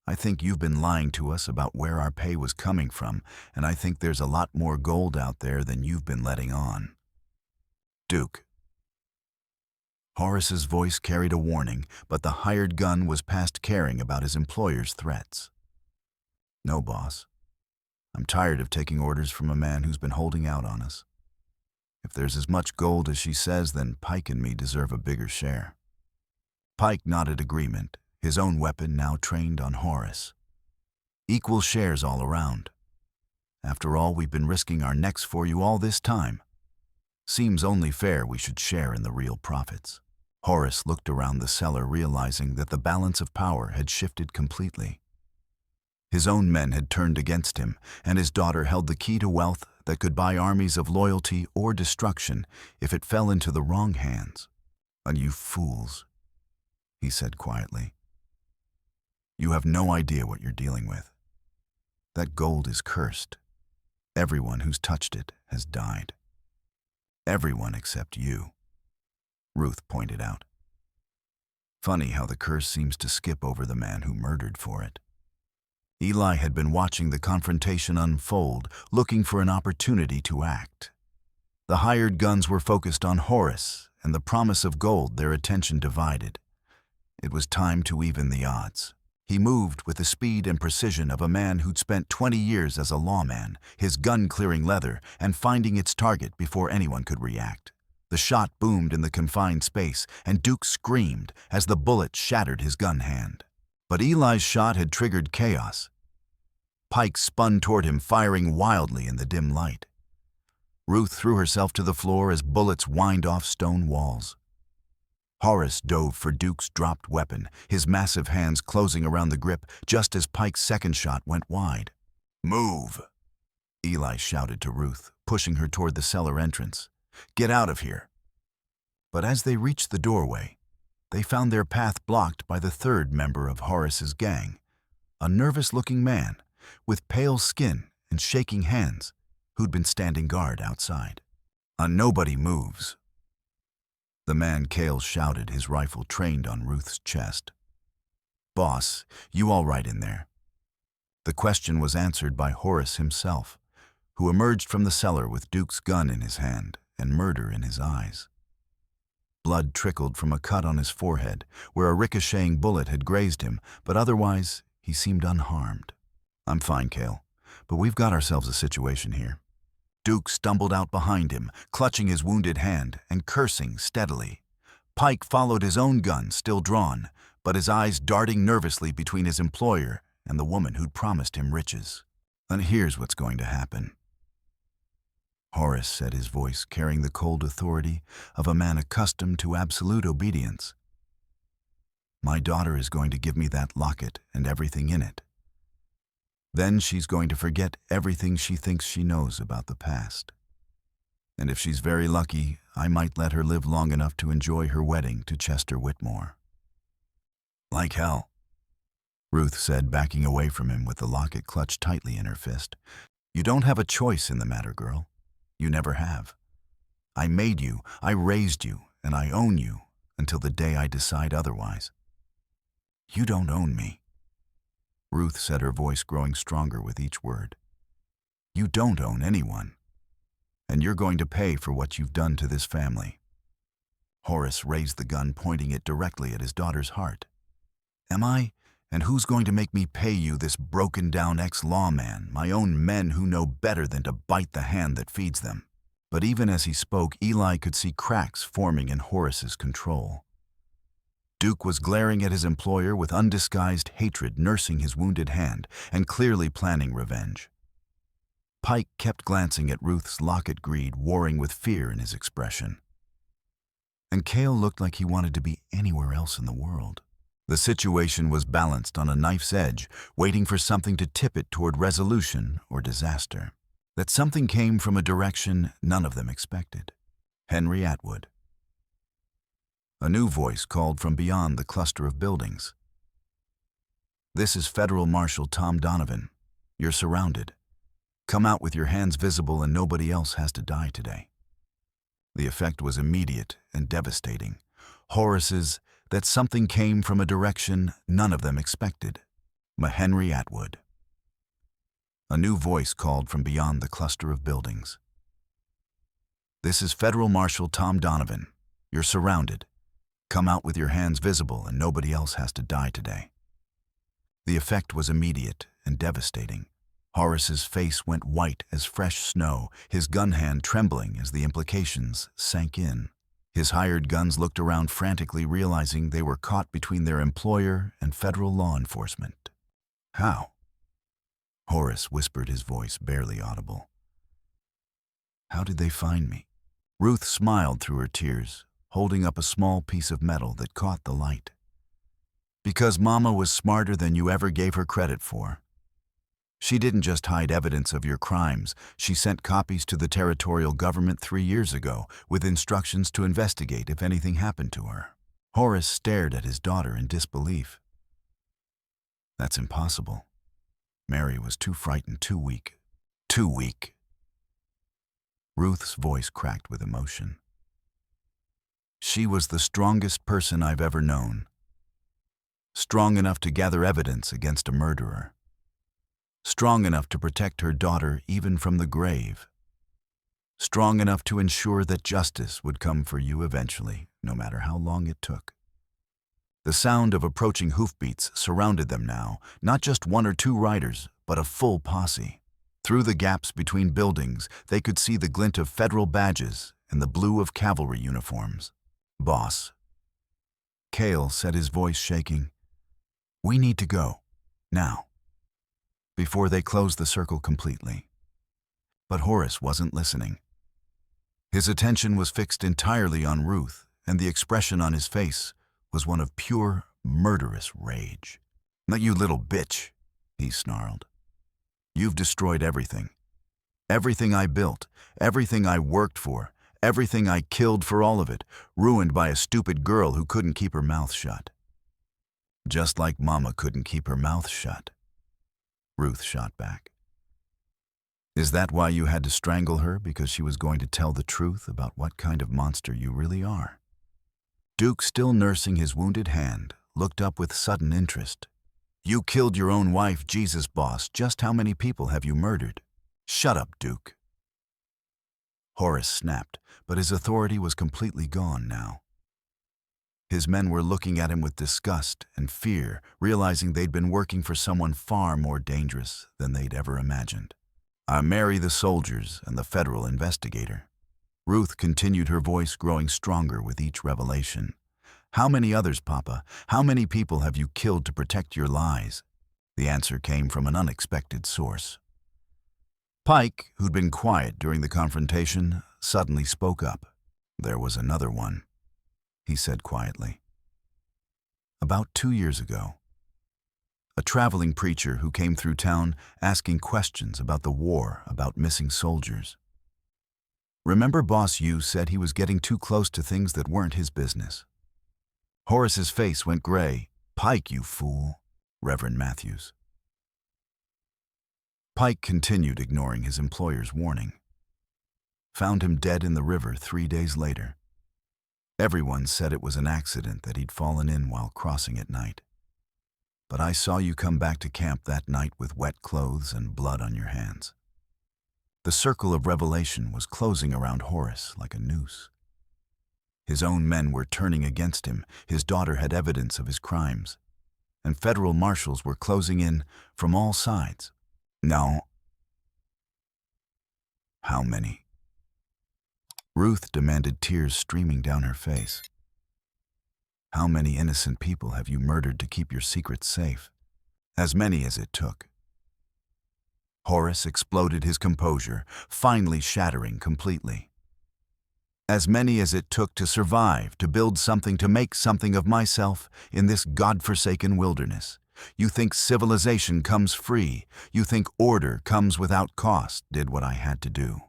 I think you've been lying to us about where our pay was coming from, and I think there's a lot more gold out there than you've been letting on. Duke. Horace's voice carried a warning, but the hired gun was past caring about his employer's threats. No, boss. I'm tired of taking orders from a man who's been holding out on us. If there's as much gold as she says, then Pike and me deserve a bigger share. Pike nodded agreement, his own weapon now trained on Horace. Equal shares all around. After all, we've been risking our necks for you all this time. Seems only fair we should share in the real profits. Horace looked around the cellar, realizing that the balance of power had shifted completely. His own men had turned against him, and his daughter held the key to wealth that could buy armies of loyalty or destruction if it fell into the wrong hands. And you fools, he said quietly. You have no idea what you're dealing with. That gold is cursed. Everyone who's touched it has died. Everyone except you, Ruth pointed out. Funny how the curse seems to skip over the man who murdered for it. Eli had been watching the confrontation unfold, looking for an opportunity to act. The hired guns were focused on Horace, and the promise of gold their attention divided. It was time to even the odds. He moved with the speed and precision of a man who'd spent 20 years as a lawman, his gun clearing leather and finding its target before anyone could react. The shot boomed in the confined space, and Duke screamed as the bullet shattered his gun hand. But Eli's shot had triggered chaos. Pike spun toward him, firing wildly in the dim light. Ruth threw herself to the floor as bullets whined off stone walls. Horace dove for Duke's dropped weapon, his massive hands closing around the grip just as Pike's second shot went wide. Move, Eli shouted to Ruth, pushing her toward the cellar entrance. Get out of here. But as they reached the doorway, they found their path blocked by the third member of Horace's gang, a nervous-looking man with pale skin and shaking hands who'd been standing guard outside. Nobody moves, the man Cale shouted, his rifle trained on Ruth's chest. Boss, you all right in there? The question was answered by Horace himself, who emerged from the cellar with Duke's gun in his hand and murder in his eyes. Blood trickled from a cut on his forehead where a ricocheting bullet had grazed him, but otherwise he seemed unharmed. I'm fine, Cale, but we've got ourselves a situation here. Duke stumbled out behind him, clutching his wounded hand and cursing steadily. Pike followed his own gun, still drawn, but his eyes darting nervously between his employer and the woman who'd promised him riches. And here's what's going to happen. Horace said, his voice carrying the cold authority of a man accustomed to absolute obedience. My daughter is going to give me that locket and everything in it. Then she's going to forget everything she thinks she knows about the past. And if she's very lucky, I might let her live long enough to enjoy her wedding to Chester Whitmore." "Like hell," Ruth said, backing away from him with the locket clutched tightly in her fist. "You don't have a choice in the matter, girl. You never have. I made you, I raised you, and I own you until the day I decide otherwise." "You don't own me," Ruth said, her voice growing stronger with each word. "You don't own anyone, and you're going to pay for what you've done to this family." Horace raised the gun, pointing it directly at his daughter's heart. "Am I? And who's going to make me pay you, this broken-down ex-lawman, my own men who know better than to bite the hand that feeds them?" But even as he spoke, Eli could see cracks forming in Horace's control. Duke was glaring at his employer with undisguised hatred, nursing his wounded hand and clearly planning revenge. Pike kept glancing at Ruth's locket, greed warring with fear in his expression. And Cale looked like he wanted to be anywhere else in the world. The situation was balanced on a knife's edge, waiting for something to tip it toward resolution or disaster. That something came from a direction none of them expected. Henry Atwood. A new voice called from beyond the cluster of buildings. "This is Federal Marshal Tom Donovan. You're surrounded. Come out with your hands visible and nobody else has to die today." The effect was immediate and devastating. Horace's "that something came from a direction none of them expected." Henry Atwood. A new voice called from beyond the cluster of buildings. "This is Federal Marshal Tom Donovan. You're surrounded. Come out with your hands visible and nobody else has to die today." The effect was immediate and devastating. Horace's face went white as fresh snow, his gun hand trembling as the implications sank in. His hired guns looked around frantically, realizing they were caught between their employer and federal law enforcement. "How?" Horace whispered, his voice barely audible. "How did they find me?" Ruth smiled through her tears, holding up a small piece of metal that caught the light. "Because Mama was smarter than you ever gave her credit for. She didn't just hide evidence of your crimes, she sent copies to the territorial government 3 years ago with instructions to investigate if anything happened to her." Horace stared at his daughter in disbelief. "That's impossible. Mary was too frightened, too weak. Too weak." Ruth's voice cracked with emotion. "She was the strongest person I've ever known. Strong enough to gather evidence against a murderer. Strong enough to protect her daughter even from the grave. Strong enough to ensure that justice would come for you eventually, no matter how long it took." The sound of approaching hoofbeats surrounded them now, not just 1 or 2 riders, but a full posse. Through the gaps between buildings, they could see the glint of federal badges and the blue of cavalry uniforms. "Boss," Cale said, his voice shaking, "we need to go. Now." Before they closed the circle completely. But Horace wasn't listening. His attention was fixed entirely on Ruth, and the expression on his face was one of pure, murderous rage. "Not you little bitch," he snarled. "You've destroyed everything. Everything I built, everything I worked for, everything I killed for, all of it, ruined by a stupid girl who couldn't keep her mouth shut. Just like Mama couldn't keep her mouth shut." Ruth shot back. "Is that why you had to strangle her, because she was going to tell the truth about what kind of monster you really are?" Duke, still nursing his wounded hand, looked up with sudden interest. "You killed your own wife, Jesus, boss. Just how many people have you murdered?" "Shut up, Duke." Horace snapped, but his authority was completely gone now. His men were looking at him with disgust and fear, realizing they'd been working for someone far more dangerous than they'd ever imagined. "I marry the soldiers and the federal investigator." Ruth continued, her voice growing stronger with each revelation. "How many others, Papa? How many people have you killed to protect your lies?" The answer came from an unexpected source. Pike, who'd been quiet during the confrontation, suddenly spoke up. "There was another one," he said quietly. About 2 years ago. A traveling preacher who came through town asking questions about the war, about missing soldiers. Remember Boss U said he was getting too close to things that weren't his business. Horace's face went gray. "Pike, you fool," Reverend Matthews. Pike continued ignoring his employer's warning. Found him dead in the river 3 days later. Everyone said it was an accident, that he'd fallen in while crossing at night. But I saw you come back to camp that night with wet clothes and blood on your hands. The circle of revelation was closing around Horace like a noose. His own men were turning against him, his daughter had evidence of his crimes, and federal marshals were closing in from all sides. No. How many? Ruth demanded, tears streaming down her face. How many innocent people have you murdered to keep your secrets safe? As many as it took. Horace exploded his composure, finally shattering completely. As many as it took to survive, to build something, to make something of myself in this godforsaken wilderness. You think civilization comes free. You think order comes without cost. Did what I had to do.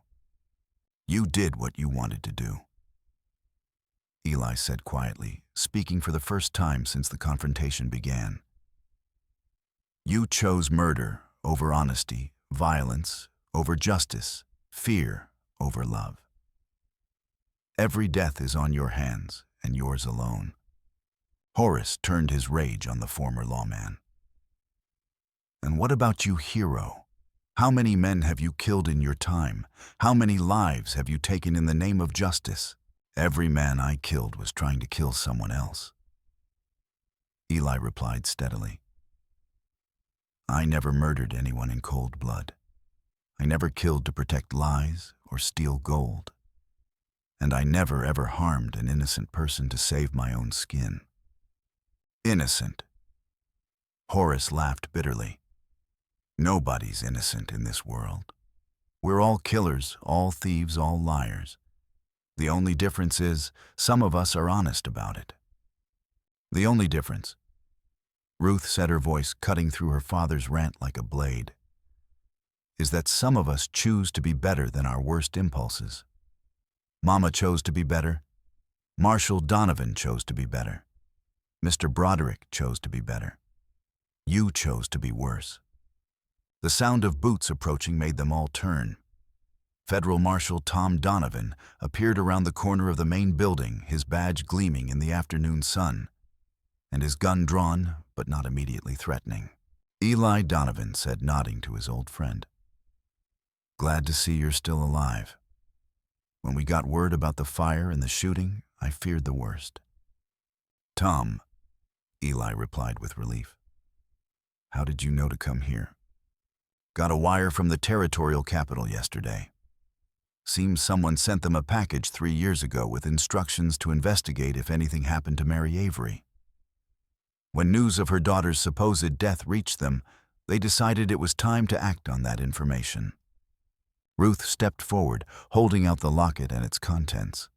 You did what you wanted to do. Eli said quietly, speaking for the first time since the confrontation began. You chose murder over honesty, violence over justice, fear over love. Every death is on your hands, and yours alone. Horace turned his rage on the former lawman. And what about you, hero? How many men have you killed in your time? How many lives have you taken in the name of justice? Every man I killed was trying to kill someone else. Eli replied steadily. I never murdered anyone in cold blood. I never killed to protect lies or steal gold. And I never ever harmed an innocent person to save my own skin. Innocent. Horace laughed bitterly. Nobody's innocent in this world. We're all killers, all thieves, all liars. The only difference is some of us are honest about it. The only difference, Ruth said, her voice cutting through her father's rant like a blade, is that some of us choose to be better than our worst impulses. Mama chose to be better. Marshal Donovan chose to be better. Mr. Broderick chose to be better. You chose to be worse. The sound of boots approaching made them all turn. Federal Marshal Tom Donovan appeared around the corner of the main building, his badge gleaming in the afternoon sun, and his gun drawn, but not immediately threatening. Eli Donovan said, nodding to his old friend. Glad to see you're still alive. When we got word about the fire and the shooting, I feared the worst. Tom, Eli replied with relief. How did you know to come here? Got a wire from the territorial capital yesterday. Seems someone sent them a package 3 years ago with instructions to investigate if anything happened to Mary Avery. When news of her daughter's supposed death reached them, they decided it was time to act on that information. Ruth stepped forward, holding out the locket and its contents.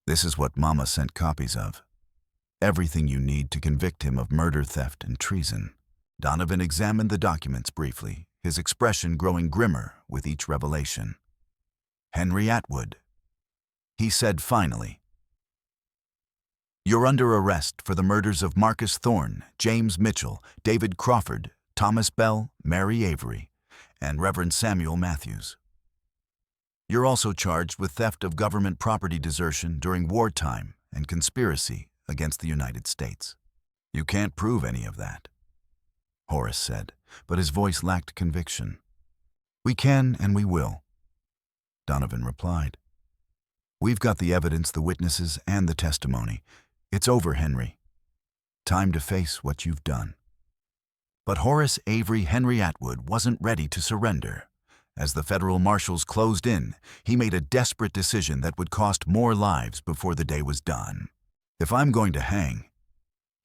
This is what Mama sent copies of. Everything you need to convict him of murder, theft, and treason. Donovan examined the documents briefly, his expression growing grimmer with each revelation. Henry Atwood, he said finally. You're under arrest for the murders of Marcus Thorne, James Mitchell, David Crawford, Thomas Bell, Mary Avery, and Reverend Samuel Matthews. You're also charged with theft of government property, desertion during wartime, and conspiracy against the United States. You can't prove any of that, Horace said, but his voice lacked conviction. We can and we will, Donovan replied. We've got the evidence, the witnesses, and the testimony. It's over, Henry. Time to face what you've done. But Horace Avery Henry Atwood wasn't ready to surrender. As the federal marshals closed in, he made a desperate decision that would cost more lives before the day was done. If I'm going to hang,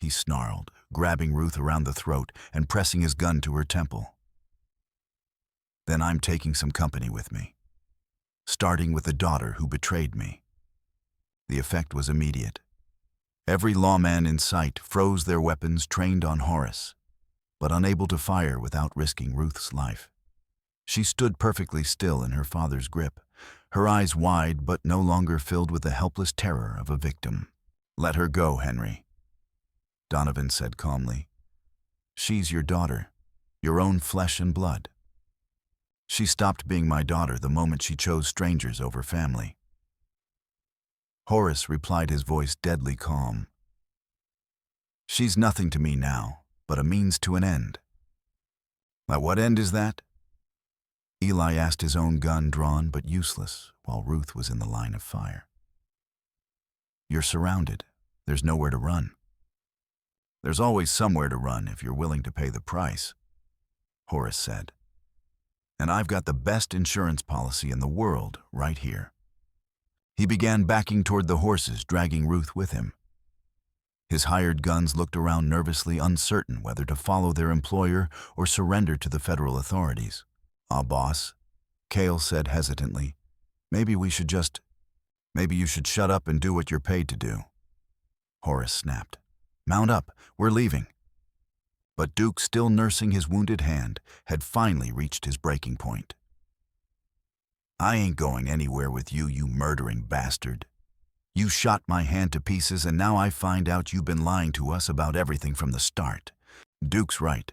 he snarled, grabbing Ruth around the throat and pressing his gun to her temple, then I'm taking some company with me, starting with the daughter who betrayed me. The effect was immediate. Every lawman in sight froze their weapons trained on Horace, but unable to fire without risking Ruth's life. She stood perfectly still in her father's grip, her eyes wide but no longer filled with the helpless terror of a victim. "Let her go, Henry," Donovan said calmly. "She's your daughter, your own flesh and blood. She stopped being my daughter the moment she chose strangers over family." Horace replied, his voice deadly calm. "She's nothing to me now, but a means to an end." "At what end is that?" Eli asked, his own gun drawn but useless, while Ruth was in the line of fire. "You're surrounded. There's nowhere to run." "There's always somewhere to run if you're willing to pay the price," Horace said. "And I've got the best insurance policy in the world right here." He began backing toward the horses, dragging Ruth with him. His hired guns looked around nervously, uncertain whether to follow their employer or surrender to the federal authorities. "Boss," Cale said hesitantly, maybe you should shut up and do what you're paid to do." Horace snapped. "Mount up, we're leaving." But Duke, still nursing his wounded hand, had finally reached his breaking point. "I ain't going anywhere with you, you murdering bastard. You shot my hand to pieces, and now I find out you've been lying to us about everything from the start." "Duke's right,"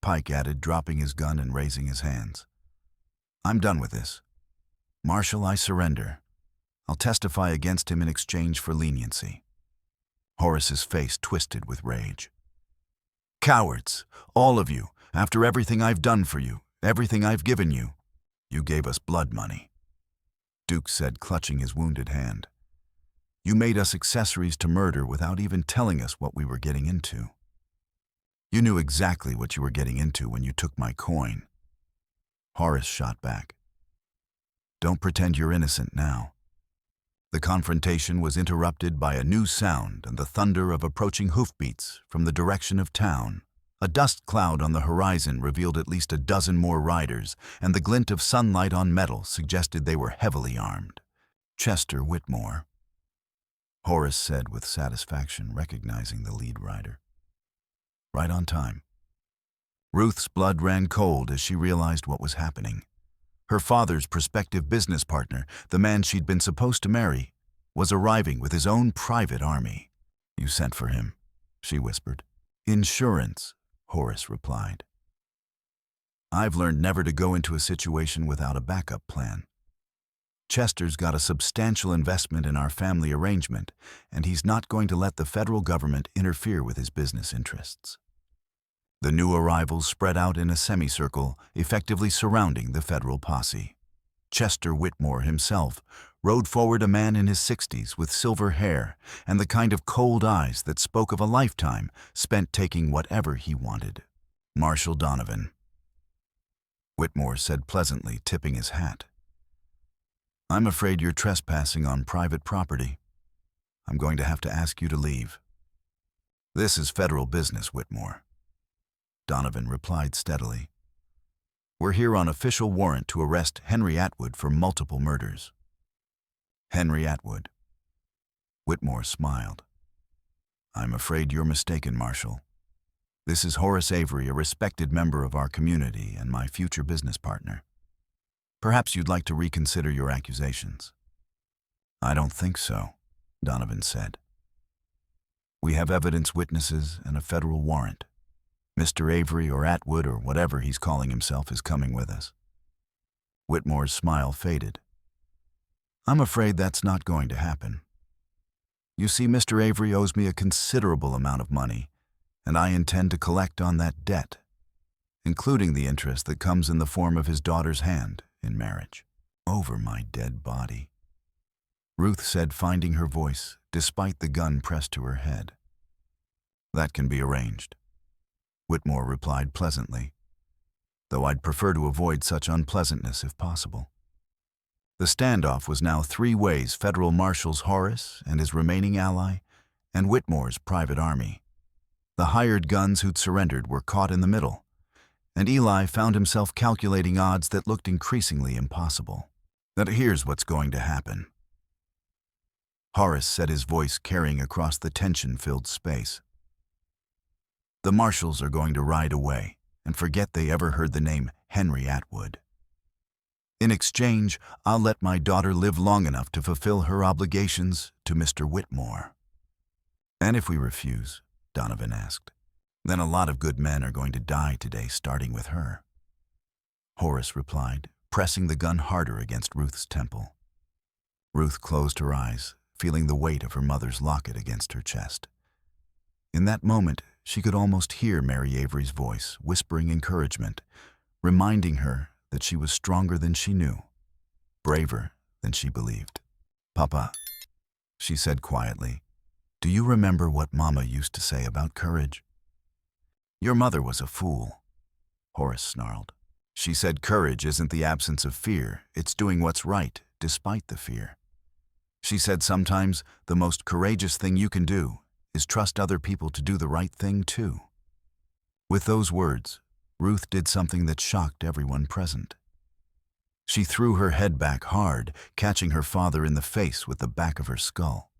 Pike added, dropping his gun and raising his hands. "I'm done with this. Marshal, I surrender. I'll testify against him in exchange for leniency." Horace's face twisted with rage. "Cowards, all of you, after everything I've done for you, everything I've given you. You gave us blood money," Duke said, clutching his wounded hand. "You made us accessories to murder without even telling us what we were getting into. You knew exactly what you were getting into when you took my coin." Horace shot back. "Don't pretend you're innocent now." The confrontation was interrupted by a new sound and the thunder of approaching hoofbeats from the direction of town. A dust cloud on the horizon revealed at least a dozen more riders, and the glint of sunlight on metal suggested they were heavily armed. "Chester Whitmore," Horace said with satisfaction, recognizing the lead rider. "Right on time." Ruth's blood ran cold as she realized what was happening. Her father's prospective business partner, the man she'd been supposed to marry, was arriving with his own private army. "You sent for him," she whispered. "Insurance," Horace replied. "I've learned never to go into a situation without a backup plan. Chester's got a substantial investment in our family arrangement, and he's not going to let the federal government interfere with his business interests." The new arrivals spread out in a semicircle, effectively surrounding the federal posse. Chester Whitmore himself rode forward, a man in his 60s with silver hair and the kind of cold eyes that spoke of a lifetime spent taking whatever he wanted. "Marshal Donovan," Whitmore said pleasantly, tipping his hat. "I'm afraid you're trespassing on private property. I'm going to have to ask you to leave." "This is federal business, Whitmore," Donovan replied steadily. "We're here on official warrant to arrest Henry Atwood for multiple murders." "Henry Atwood?" Whitmore smiled. "I'm afraid you're mistaken, Marshal. This is Horace Avery, a respected member of our community and my future business partner. Perhaps you'd like to reconsider your accusations." "I don't think so," Donovan said. "We have evidence, witnesses, and a federal warrant. Mr. Avery, or Atwood, or whatever he's calling himself, is coming with us." Whitmore's smile faded. "I'm afraid that's not going to happen. You see, Mr. Avery owes me a considerable amount of money, and I intend to collect on that debt, including the interest that comes in the form of his daughter's hand in marriage." "Over my dead body," Ruth said, finding her voice, despite the gun pressed to her head. "That can be arranged," Whitmore replied pleasantly, "though I'd prefer to avoid such unpleasantness if possible." The standoff was now three ways: federal marshals Horace and his remaining ally, and Whitmore's private army. The hired guns who'd surrendered were caught in the middle, and Eli found himself calculating odds that looked increasingly impossible. "That here's what's going to happen." Horace said, his voice carrying across the tension-filled space. "The marshals are going to ride away and forget they ever heard the name Henry Atwood. In exchange, I'll let my daughter live long enough to fulfill her obligations to Mr. Whitmore." "And if we refuse," Donovan asked, "then a lot of good men are going to die today, starting with her." Horace replied, pressing the gun harder against Ruth's temple. Ruth closed her eyes, feeling the weight of her mother's locket against her chest. In that moment, she could almost hear Mary Avery's voice, whispering encouragement, reminding her that she was stronger than she knew, braver than she believed. "Papa," she said quietly, "do you remember what Mama used to say about courage?" "Your mother was a fool," Horace snarled. "She said courage isn't the absence of fear, it's doing what's right, despite the fear. She said sometimes the most courageous thing you can do is trust other people to do the right thing too." With those words, Ruth did something that shocked everyone present. She threw her head back hard, catching her father in the face with the back of her skull.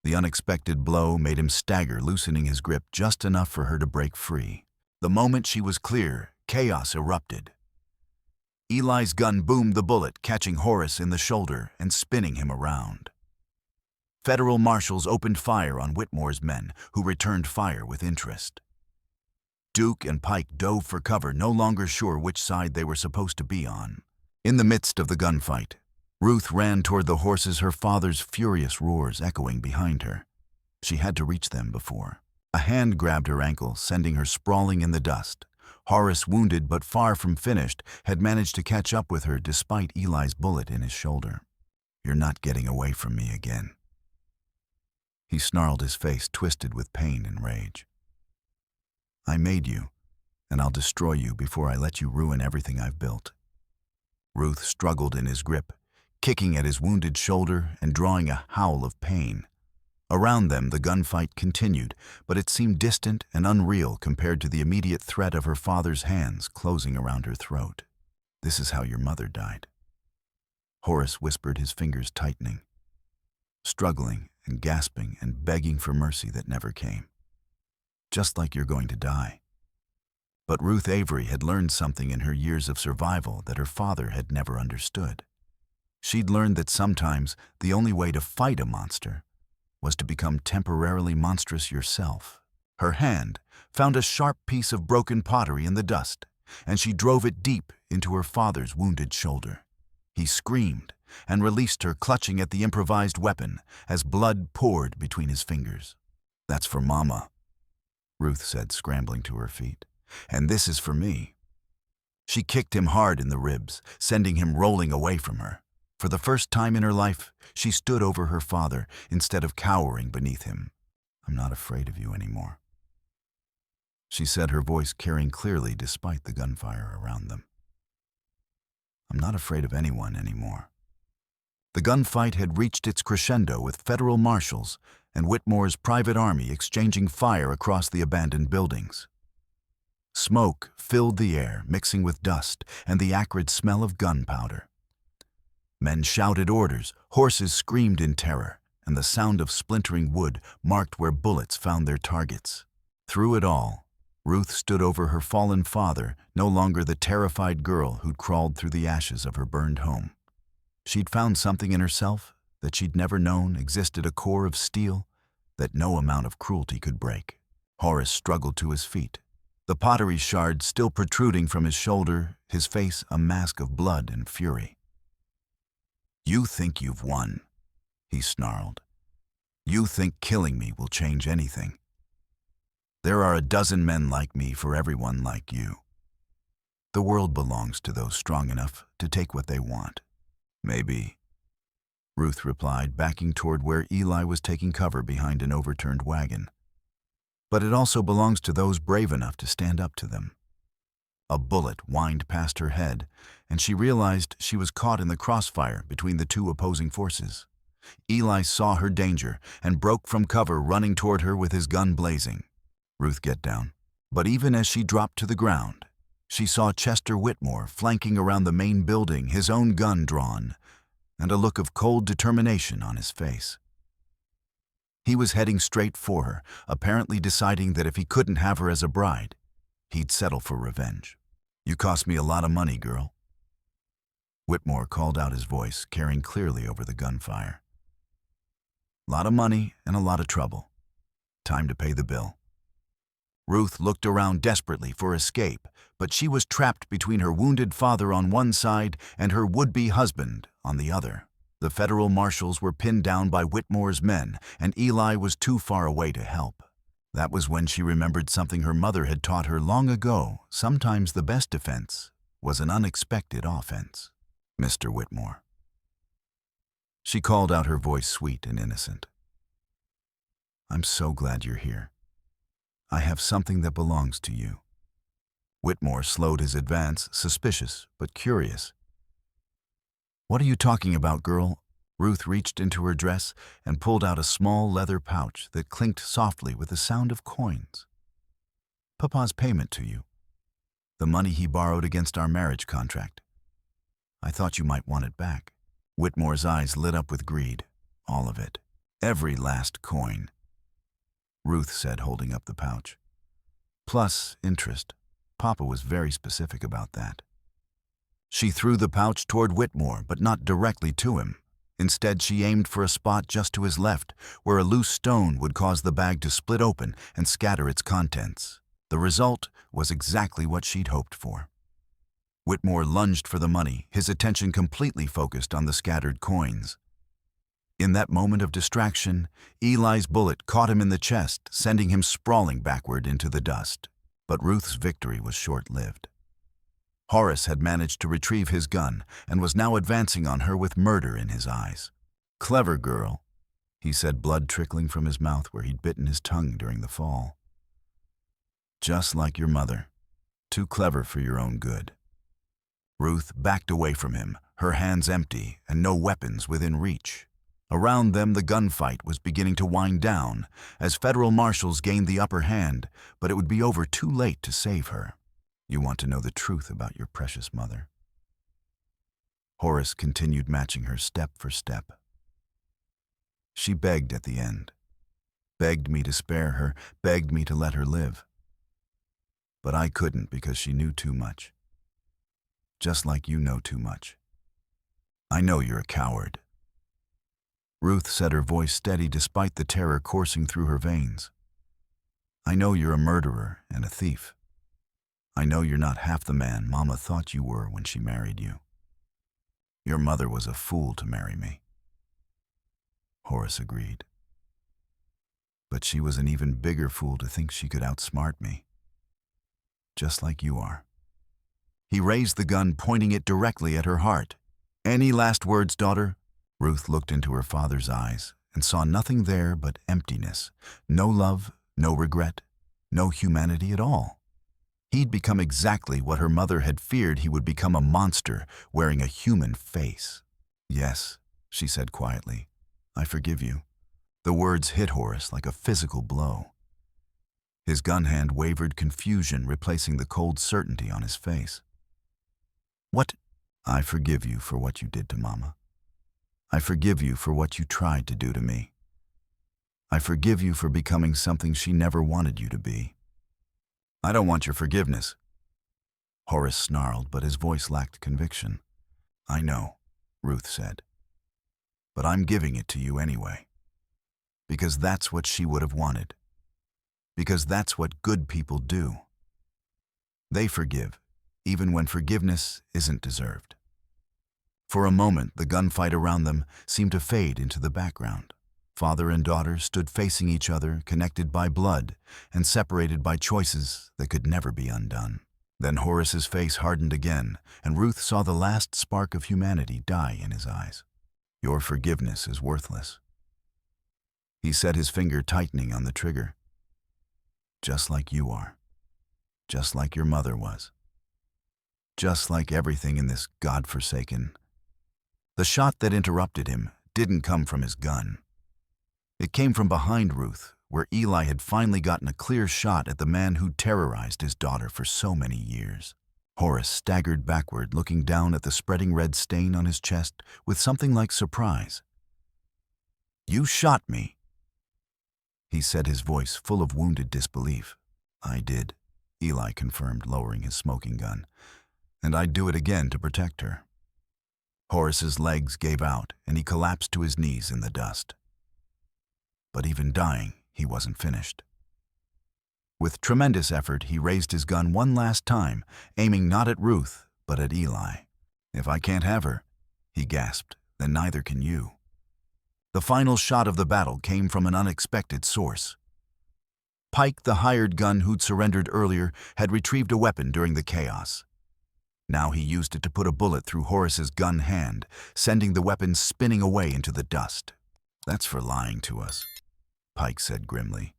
The unexpected blow made him stagger, loosening his grip just enough for her to break free. The moment she was clear, chaos erupted. Eli's gun boomed the bullet, catching Horace in the shoulder and spinning him around. Federal marshals opened fire on Whitmore's men, who returned fire with interest. Duke and Pike dove for cover, no longer sure which side they were supposed to be on. In the midst of the gunfight, Ruth ran toward the horses, her father's furious roars echoing behind her. She had to reach them before. A hand grabbed her ankle, sending her sprawling in the dust. Horace, wounded but far from finished, had managed to catch up with her despite Eli's bullet in his shoulder. "You're not getting away from me again," he snarled, his face twisted with pain and rage. "I made you, and I'll destroy you before I let you ruin everything I've built." Ruth struggled in his grip, kicking at his wounded shoulder and drawing a howl of pain. Around them, the gunfight continued, but it seemed distant and unreal compared to the immediate threat of her father's hands closing around her throat. "This is how your mother died," Horace whispered, his fingers tightening, struggling and gasping and begging for mercy that never came. "Just like you're going to die." But Ruth Avery had learned something in her years of survival that her father had never understood. She'd learned that sometimes the only way to fight a monster was to become temporarily monstrous yourself. Her hand found a sharp piece of broken pottery in the dust, and she drove it deep into her father's wounded shoulder. He screamed and released her, clutching at the improvised weapon as blood poured between his fingers. "That's for Mama," Ruth said, scrambling to her feet. "And this is for me." She kicked him hard in the ribs, sending him rolling away from her. For the first time in her life, she stood over her father instead of cowering beneath him. "I'm not afraid of you anymore," she said, her voice carrying clearly despite the gunfire around them. "I'm not afraid of anyone anymore." The gunfight had reached its crescendo, with federal marshals and Whitmore's private army exchanging fire across the abandoned buildings. Smoke filled the air, mixing with dust and the acrid smell of gunpowder. Men shouted orders, horses screamed in terror, and the sound of splintering wood marked where bullets found their targets. Through it all, Ruth stood over her fallen father, no longer the terrified girl who'd crawled through the ashes of her burned home. She'd found something in herself that she'd never known existed, a core of steel that no amount of cruelty could break. Horace struggled to his feet, the pottery shard still protruding from his shoulder, his face a mask of blood and fury. "You think you've won," he snarled. "You think killing me will change anything. There are a dozen men like me for everyone like you. The world belongs to those strong enough to take what they want." "Maybe," Ruth replied, backing toward where Eli was taking cover behind an overturned wagon. "But it also belongs to those brave enough to stand up to them." A bullet whined past her head, and she realized she was caught in the crossfire between the two opposing forces. Eli saw her danger and broke from cover, running toward her with his gun blazing. "Ruth, get down." But even as she dropped to the ground, she saw Chester Whitmore flanking around the main building, his own gun drawn, and a look of cold determination on his face. He was heading straight for her, apparently deciding that if he couldn't have her as a bride, he'd settle for revenge. "You cost me a lot of money, girl." Whitmore called out, his voice carrying clearly over the gunfire. "Lot of money and a lot of trouble. Time to pay the bill." Ruth looked around desperately for escape, but she was trapped between her wounded father on one side and her would-be husband on the other. The federal marshals were pinned down by Whitmore's men, and Eli was too far away to help. That was when she remembered something her mother had taught her long ago. Sometimes the best defense was an unexpected offense. "Mr. Whitmore." She called out, her voice sweet and innocent. "I'm so glad you're here. I have something that belongs to you." Whitmore slowed his advance, suspicious but curious. "What are you talking about, girl?" Ruth reached into her dress and pulled out a small leather pouch that clinked softly with the sound of coins. "Papa's payment to you. The money he borrowed against our marriage contract. I thought you might want it back." Whitmore's eyes lit up with greed. "All of it. Every last coin," Ruth said, holding up the pouch. "Plus interest. Papa was very specific about that." She threw the pouch toward Whitmore, but not directly to him. Instead, she aimed for a spot just to his left, where a loose stone would cause the bag to split open and scatter its contents. The result was exactly what she'd hoped for. Whitmore lunged for the money, his attention completely focused on the scattered coins. In that moment of distraction, Eli's bullet caught him in the chest, sending him sprawling backward into the dust. But Ruth's victory was short-lived. Horace had managed to retrieve his gun and was now advancing on her with murder in his eyes. "Clever girl," he said, blood trickling from his mouth where he'd bitten his tongue during the fall. "Just like your mother. Too clever for your own good." Ruth backed away from him, her hands empty and no weapons within reach. Around them, the gunfight was beginning to wind down as federal marshals gained the upper hand, but it would be over too late to save her. "You want to know the truth about your precious mother?" Horace continued, matching her step for step. "She begged at the end. Begged me to spare her, begged me to let her live. But I couldn't because she knew too much. Just like you know too much. I know you're a coward." Ruth said, her voice steady despite the terror coursing through her veins. "I know you're a murderer and a thief. I know you're not half the man Mama thought you were when she married you. Your mother was a fool to marry me." Horace agreed. "But she was an even bigger fool to think she could outsmart me. Just like you are." He raised the gun, pointing it directly at her heart. "Any last words, daughter?" Ruth looked into her father's eyes and saw nothing there but emptiness. No love, no regret, no humanity at all. He'd become exactly what her mother had feared he would become, a monster wearing a human face. "Yes," she said quietly. "I forgive you." The words hit Horace like a physical blow. His gun hand wavered, confusion replacing the cold certainty on his face. "What?" "I forgive you for what you did to Mama. I forgive you for what you tried to do to me. I forgive you for becoming something she never wanted you to be." "I don't want your forgiveness," Horace snarled, but his voice lacked conviction. "I know," Ruth said. "But I'm giving it to you anyway. Because that's what she would have wanted. Because that's what good people do. They forgive, even when forgiveness isn't deserved." For a moment, the gunfight around them seemed to fade into the background. Father and daughter stood facing each other, connected by blood and separated by choices that could never be undone. Then Horace's face hardened again, and Ruth saw the last spark of humanity die in his eyes. "Your forgiveness is worthless." He said, his finger tightening on the trigger. "Just like you are. Just like your mother was. Just like everything in this godforsaken—" The shot that interrupted him didn't come from his gun. It came from behind Ruth, where Eli had finally gotten a clear shot at the man who'd terrorized his daughter for so many years. Horace staggered backward, looking down at the spreading red stain on his chest with something like surprise. "You shot me." he said, his voice full of wounded disbelief. "I did," Eli confirmed, lowering his smoking gun. "And I'd do it again to protect her." Horace's legs gave out, and he collapsed to his knees in the dust. But even dying, he wasn't finished. With tremendous effort, he raised his gun one last time, aiming not at Ruth, but at Eli. "If I can't have her," he gasped, "then neither can you." The final shot of the battle came from an unexpected source. Pike, the hired gun who'd surrendered earlier, had retrieved a weapon during the chaos. Now he used it to put a bullet through Horace's gun hand, sending the weapon spinning away into the dust. "That's for lying to us," Pike said grimly,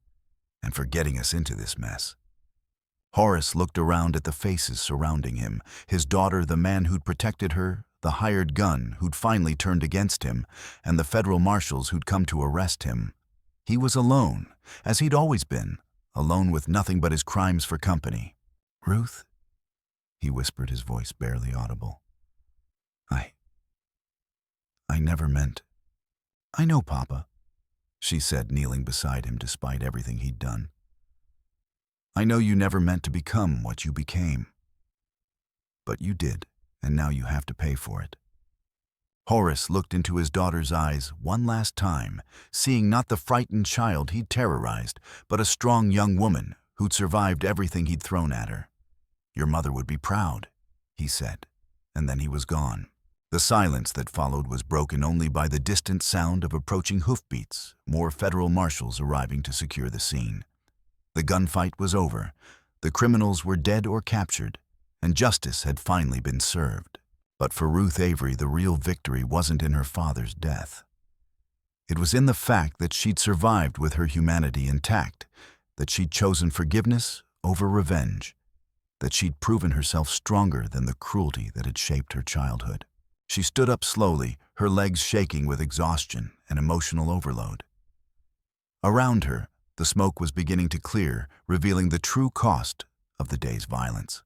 "and for getting us into this mess." Horace looked around at the faces surrounding him, his daughter, the man who'd protected her, the hired gun who'd finally turned against him, and the federal marshals who'd come to arrest him. He was alone, as he'd always been, alone with nothing but his crimes for company. "Ruth," he whispered, his voice barely audible. I never meant—" "I know, Papa," she said, kneeling beside him despite everything he'd done. "I know you never meant to become what you became. But you did, and now you have to pay for it." Horace looked into his daughter's eyes one last time, seeing not the frightened child he'd terrorized, but a strong young woman who'd survived everything he'd thrown at her. "Your mother would be proud," he said, and then he was gone. The silence that followed was broken only by the distant sound of approaching hoofbeats, more federal marshals arriving to secure the scene. The gunfight was over, the criminals were dead or captured, and justice had finally been served. But for Ruth Avery, the real victory wasn't in her father's death. It was in the fact that she'd survived with her humanity intact, that she'd chosen forgiveness over revenge, that she'd proven herself stronger than the cruelty that had shaped her childhood. She stood up slowly, her legs shaking with exhaustion and emotional overload. Around her, the smoke was beginning to clear, revealing the true cost of the day's violence.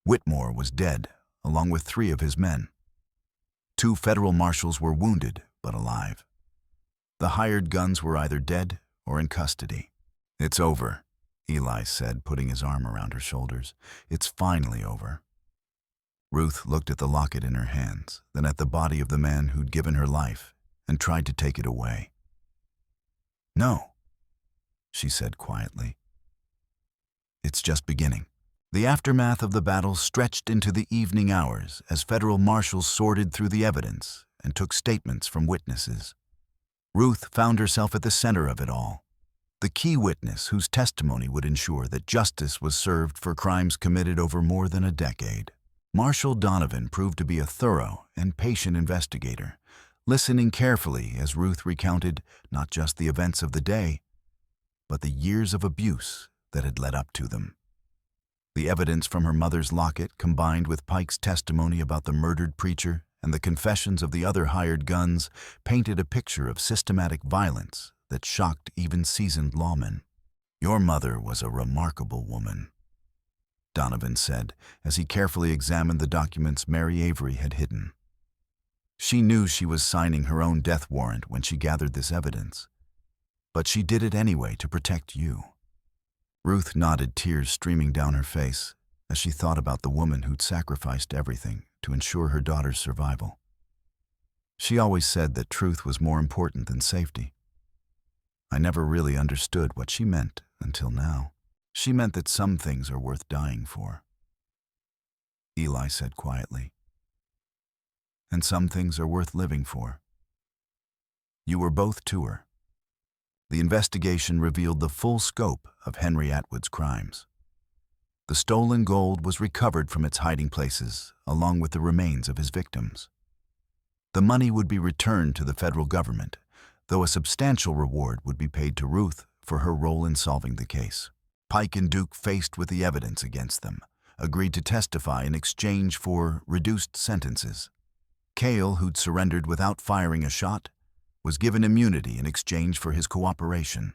Whitmore was dead, along with 3 of his men. 2 federal marshals were wounded, but alive. The hired guns were either dead or in custody. "It's over," Eli said, putting his arm around her shoulders. "It's finally over." Ruth looked at the locket in her hands, then at the body of the man who'd given her life, and tried to take it away. "No," she said quietly. "It's just beginning." The aftermath of the battle stretched into the evening hours as federal marshals sorted through the evidence and took statements from witnesses. Ruth found herself at the center of it all, the key witness whose testimony would ensure that justice was served for crimes committed over more than a decade. Marshal Donovan proved to be a thorough and patient investigator, listening carefully as Ruth recounted not just the events of the day, but the years of abuse that had led up to them. The evidence from her mother's locket, combined with Pike's testimony about the murdered preacher and the confessions of the other hired guns, painted a picture of systematic violence that shocked even seasoned lawmen. "Your mother was a remarkable woman," Donovan said as he carefully examined the documents Mary Avery had hidden. "She knew she was signing her own death warrant when she gathered this evidence, but she did it anyway to protect you." Ruth nodded, tears streaming down her face as she thought about the woman who'd sacrificed everything to ensure her daughter's survival. She always said that truth was more important than safety. I never really understood what she meant until now. She meant that some things are worth dying for, Eli said quietly. "And some things are worth living for." You were both to her. The investigation revealed the full scope of Henry Atwood's crimes. The stolen gold was recovered from its hiding places, along with the remains of his victims. The money would be returned to the federal government, though a substantial reward would be paid to Ruth for her role in solving the case. Pike and Duke, faced with the evidence against them, agreed to testify in exchange for reduced sentences. Cale, who'd surrendered without firing a shot, was given immunity in exchange for his cooperation.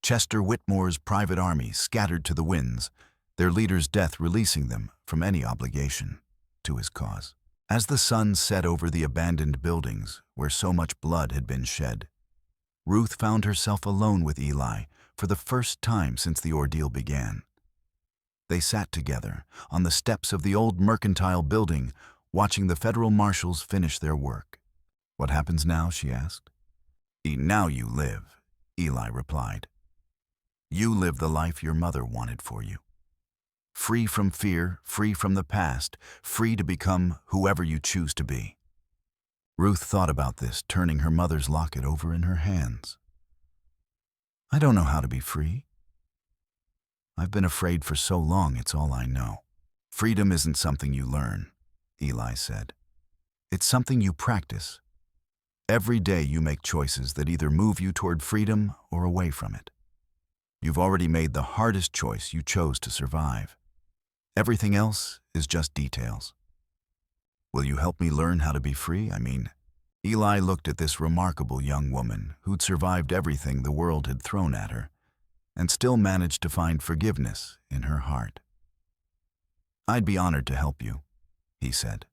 Chester Whitmore's private army scattered to the winds, their leader's death releasing them from any obligation to his cause. As the sun set over the abandoned buildings where so much blood had been shed, Ruth found herself alone with Eli for the first time since the ordeal began. They sat together on the steps of the old mercantile building, watching the federal marshals finish their work. "What happens now?" she asked. "Now you live," Eli replied. "You live the life your mother wanted for you. Free from fear, free from the past, free to become whoever you choose to be." Ruth thought about this, turning her mother's locket over in her hands. "I don't know how to be free. I've been afraid for so long, it's all I know." "Freedom isn't something you learn," Eli said. "It's something you practice. Every day you make choices that either move you toward freedom or away from it. You've already made the hardest choice. You chose to survive. Everything else is just details. Will you help me learn how to be free? Eli looked at this remarkable young woman who'd survived everything the world had thrown at her and still managed to find forgiveness in her heart. "I'd be honored to help you," he said.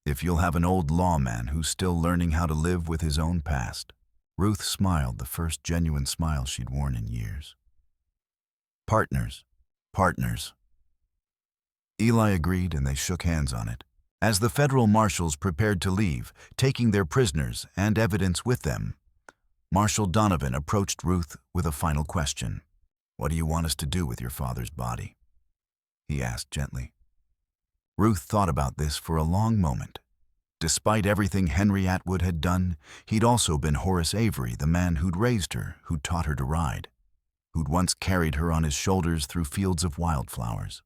"If you'll have an old lawman who's still learning how to live with his own past." Ruth smiled, the first genuine smile she'd worn in years. "Partners, partners." Eli agreed, and they shook hands on it. As the federal marshals prepared to leave, taking their prisoners and evidence with them, Marshal Donovan approached Ruth with a final question. "What do you want us to do with your father's body?" he asked gently. Ruth thought about this for a long moment. Despite everything Henry Atwood had done, he'd also been Horace Avery, the man who'd raised her, who'd taught her to ride, who'd once carried her on his shoulders through fields of wildflowers.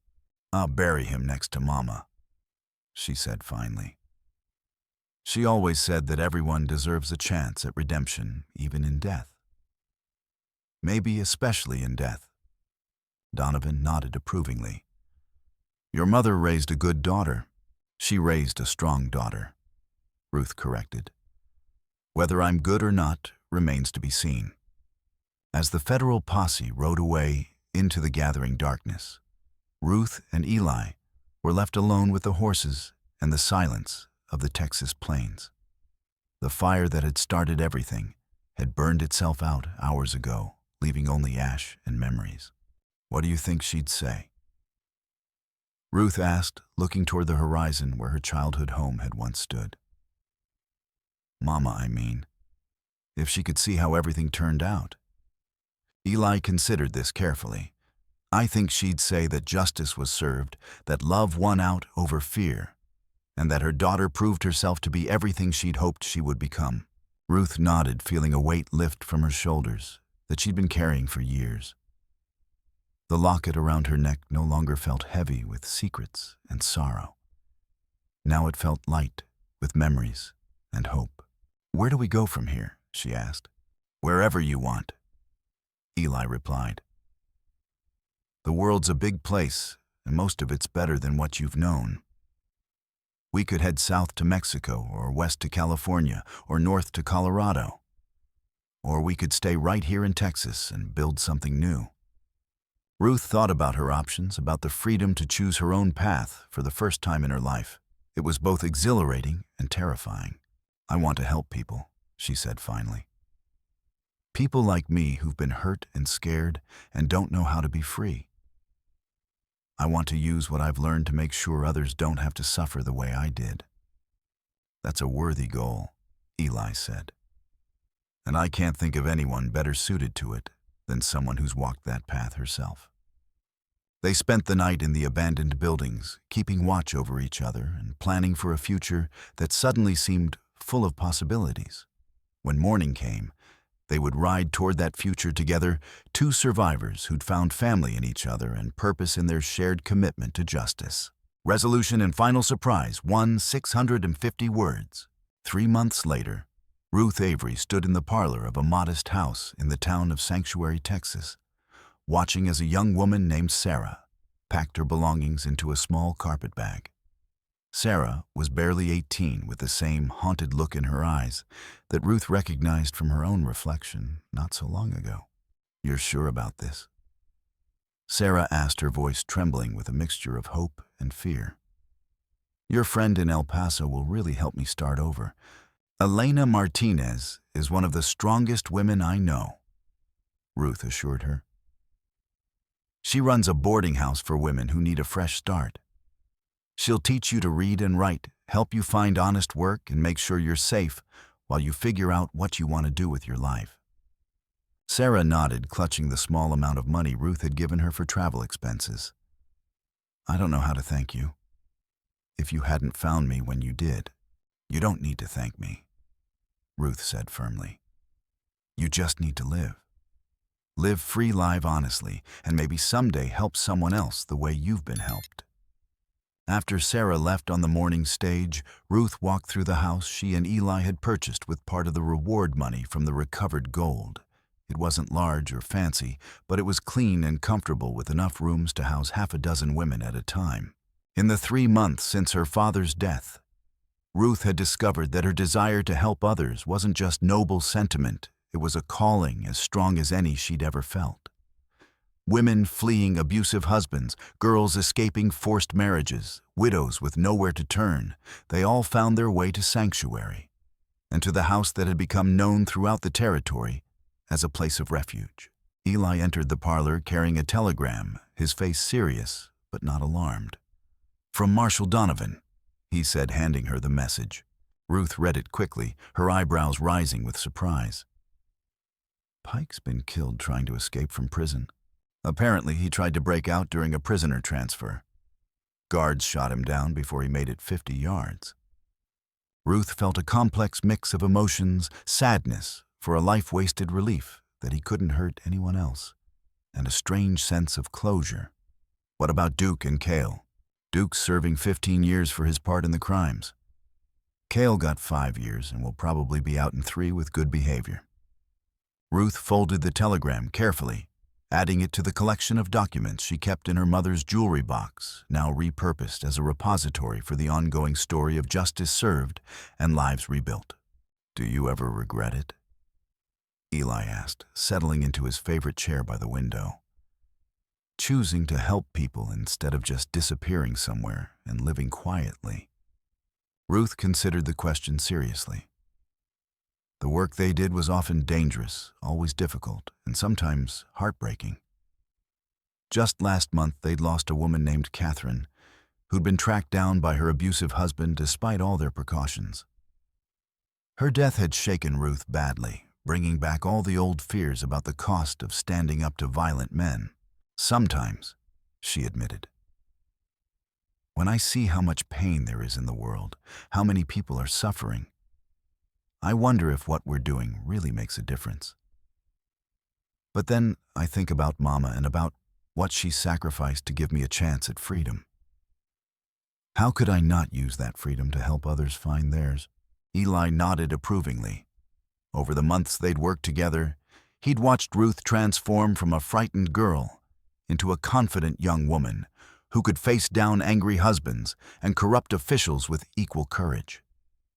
"I'll bury him next to Mama," she said finally. She always said that everyone deserves a chance at redemption, even in death. Maybe especially in death. Donovan nodded approvingly. "Your mother raised a good daughter." "She raised a strong daughter," Ruth corrected. "Whether I'm good or not remains to be seen." As the federal posse rode away into the gathering darkness, Ruth and Eli were left alone with the horses and the silence of the Texas plains. The fire that had started everything had burned itself out hours ago, leaving only ash and memories. "What do you think she'd say?" Ruth asked, looking toward the horizon where her childhood home had once stood. "Mama, if she could see how everything turned out." Eli considered this carefully. "I think she'd say that justice was served, that love won out over fear, and that her daughter proved herself to be everything she'd hoped she would become." Ruth nodded, feeling a weight lift from her shoulders that she'd been carrying for years. The locket around her neck no longer felt heavy with secrets and sorrow. Now it felt light with memories and hope. "Where do we go from here?" she asked. "Wherever you want," Eli replied. "The world's a big place, and most of it's better than what you've known. We could head south to Mexico, or west to California, or north to Colorado. Or we could stay right here in Texas and build something new." Ruth thought about her options, about the freedom to choose her own path for the first time in her life. It was both exhilarating and terrifying. "I want to help people," she said finally. "People like me who've been hurt and scared and don't know how to be free. I want to use what I've learned to make sure others don't have to suffer the way I did." "That's a worthy goal," Eli said. "And I can't think of anyone better suited to it than someone who's walked that path herself." They spent the night in the abandoned buildings, keeping watch over each other and planning for a future that suddenly seemed full of possibilities. When morning came, they would ride toward that future together, two survivors who'd found family in each other and purpose in their shared commitment to justice. Resolution and final surprise, 650 words. 3 months later, Ruth Avery stood in the parlor of a modest house in the town of Sanctuary, Texas, watching as a young woman named Sarah packed her belongings into a small carpet bag. Sarah was barely 18, with the same haunted look in her eyes that Ruth recognized from her own reflection not so long ago. "You're sure about this?" Sarah asked, her voice trembling with a mixture of hope and fear. "Your friend in El Paso will really help me start over. Elena Martinez is one of the strongest women I know, Ruth assured her. She runs a boarding house for women who need a fresh start. She'll teach you to read and write, help you find honest work, and make sure you're safe while you figure out what you want to do with your life. Sarah nodded, clutching the small amount of money Ruth had given her for travel expenses. I don't know how to thank you. If you hadn't found me when you did, you don't need to thank me, Ruth said firmly. You just need to live. Live free, live honestly, and maybe someday help someone else the way you've been helped. After Sarah left on the morning stage, Ruth walked through the house she and Eli had purchased with part of the reward money from the recovered gold. It wasn't large or fancy, but it was clean and comfortable with enough rooms to house half a dozen women at a time. In the 3 months since her father's death, Ruth had discovered that her desire to help others wasn't just noble sentiment, it was a calling as strong as any she'd ever felt. Women fleeing abusive husbands, girls escaping forced marriages, widows with nowhere to turn, they all found their way to Sanctuary, and to the house that had become known throughout the territory as a place of refuge. Eli entered the parlor carrying a telegram, his face serious but not alarmed. From Marshal Donovan, he said, handing her the message. Ruth read it quickly, her eyebrows rising with surprise. Pike's been killed trying to escape from prison. Apparently, he tried to break out during a prisoner transfer. Guards shot him down before he made it 50 yards. Ruth felt a complex mix of emotions, sadness for a life-wasted relief that he couldn't hurt anyone else, and a strange sense of closure. What about Duke and Cale? Duke's serving 15 years for his part in the crimes. Cale got 5 years and will probably be out in 3 with good behavior. Ruth folded the telegram carefully, adding it to the collection of documents she kept in her mother's jewelry box, now repurposed as a repository for the ongoing story of justice served and lives rebuilt. Do you ever regret it? Eli asked, settling into his favorite chair by the window. Choosing to help people instead of just disappearing somewhere and living quietly. Ruth considered the question seriously. The work they did was often dangerous, always difficult, and sometimes heartbreaking. Just last month, they'd lost a woman named Catherine, who'd been tracked down by her abusive husband despite all their precautions. Her death had shaken Ruth badly, bringing back all the old fears about the cost of standing up to violent men. Sometimes, she admitted, when I see how much pain there is in the world, how many people are suffering, I wonder if what we're doing really makes a difference. But then I think about Mama and about what she sacrificed to give me a chance at freedom. How could I not use that freedom to help others find theirs? Eli nodded approvingly. Over the months they'd worked together, he'd watched Ruth transform from a frightened girl into a confident young woman who could face down angry husbands and corrupt officials with equal courage.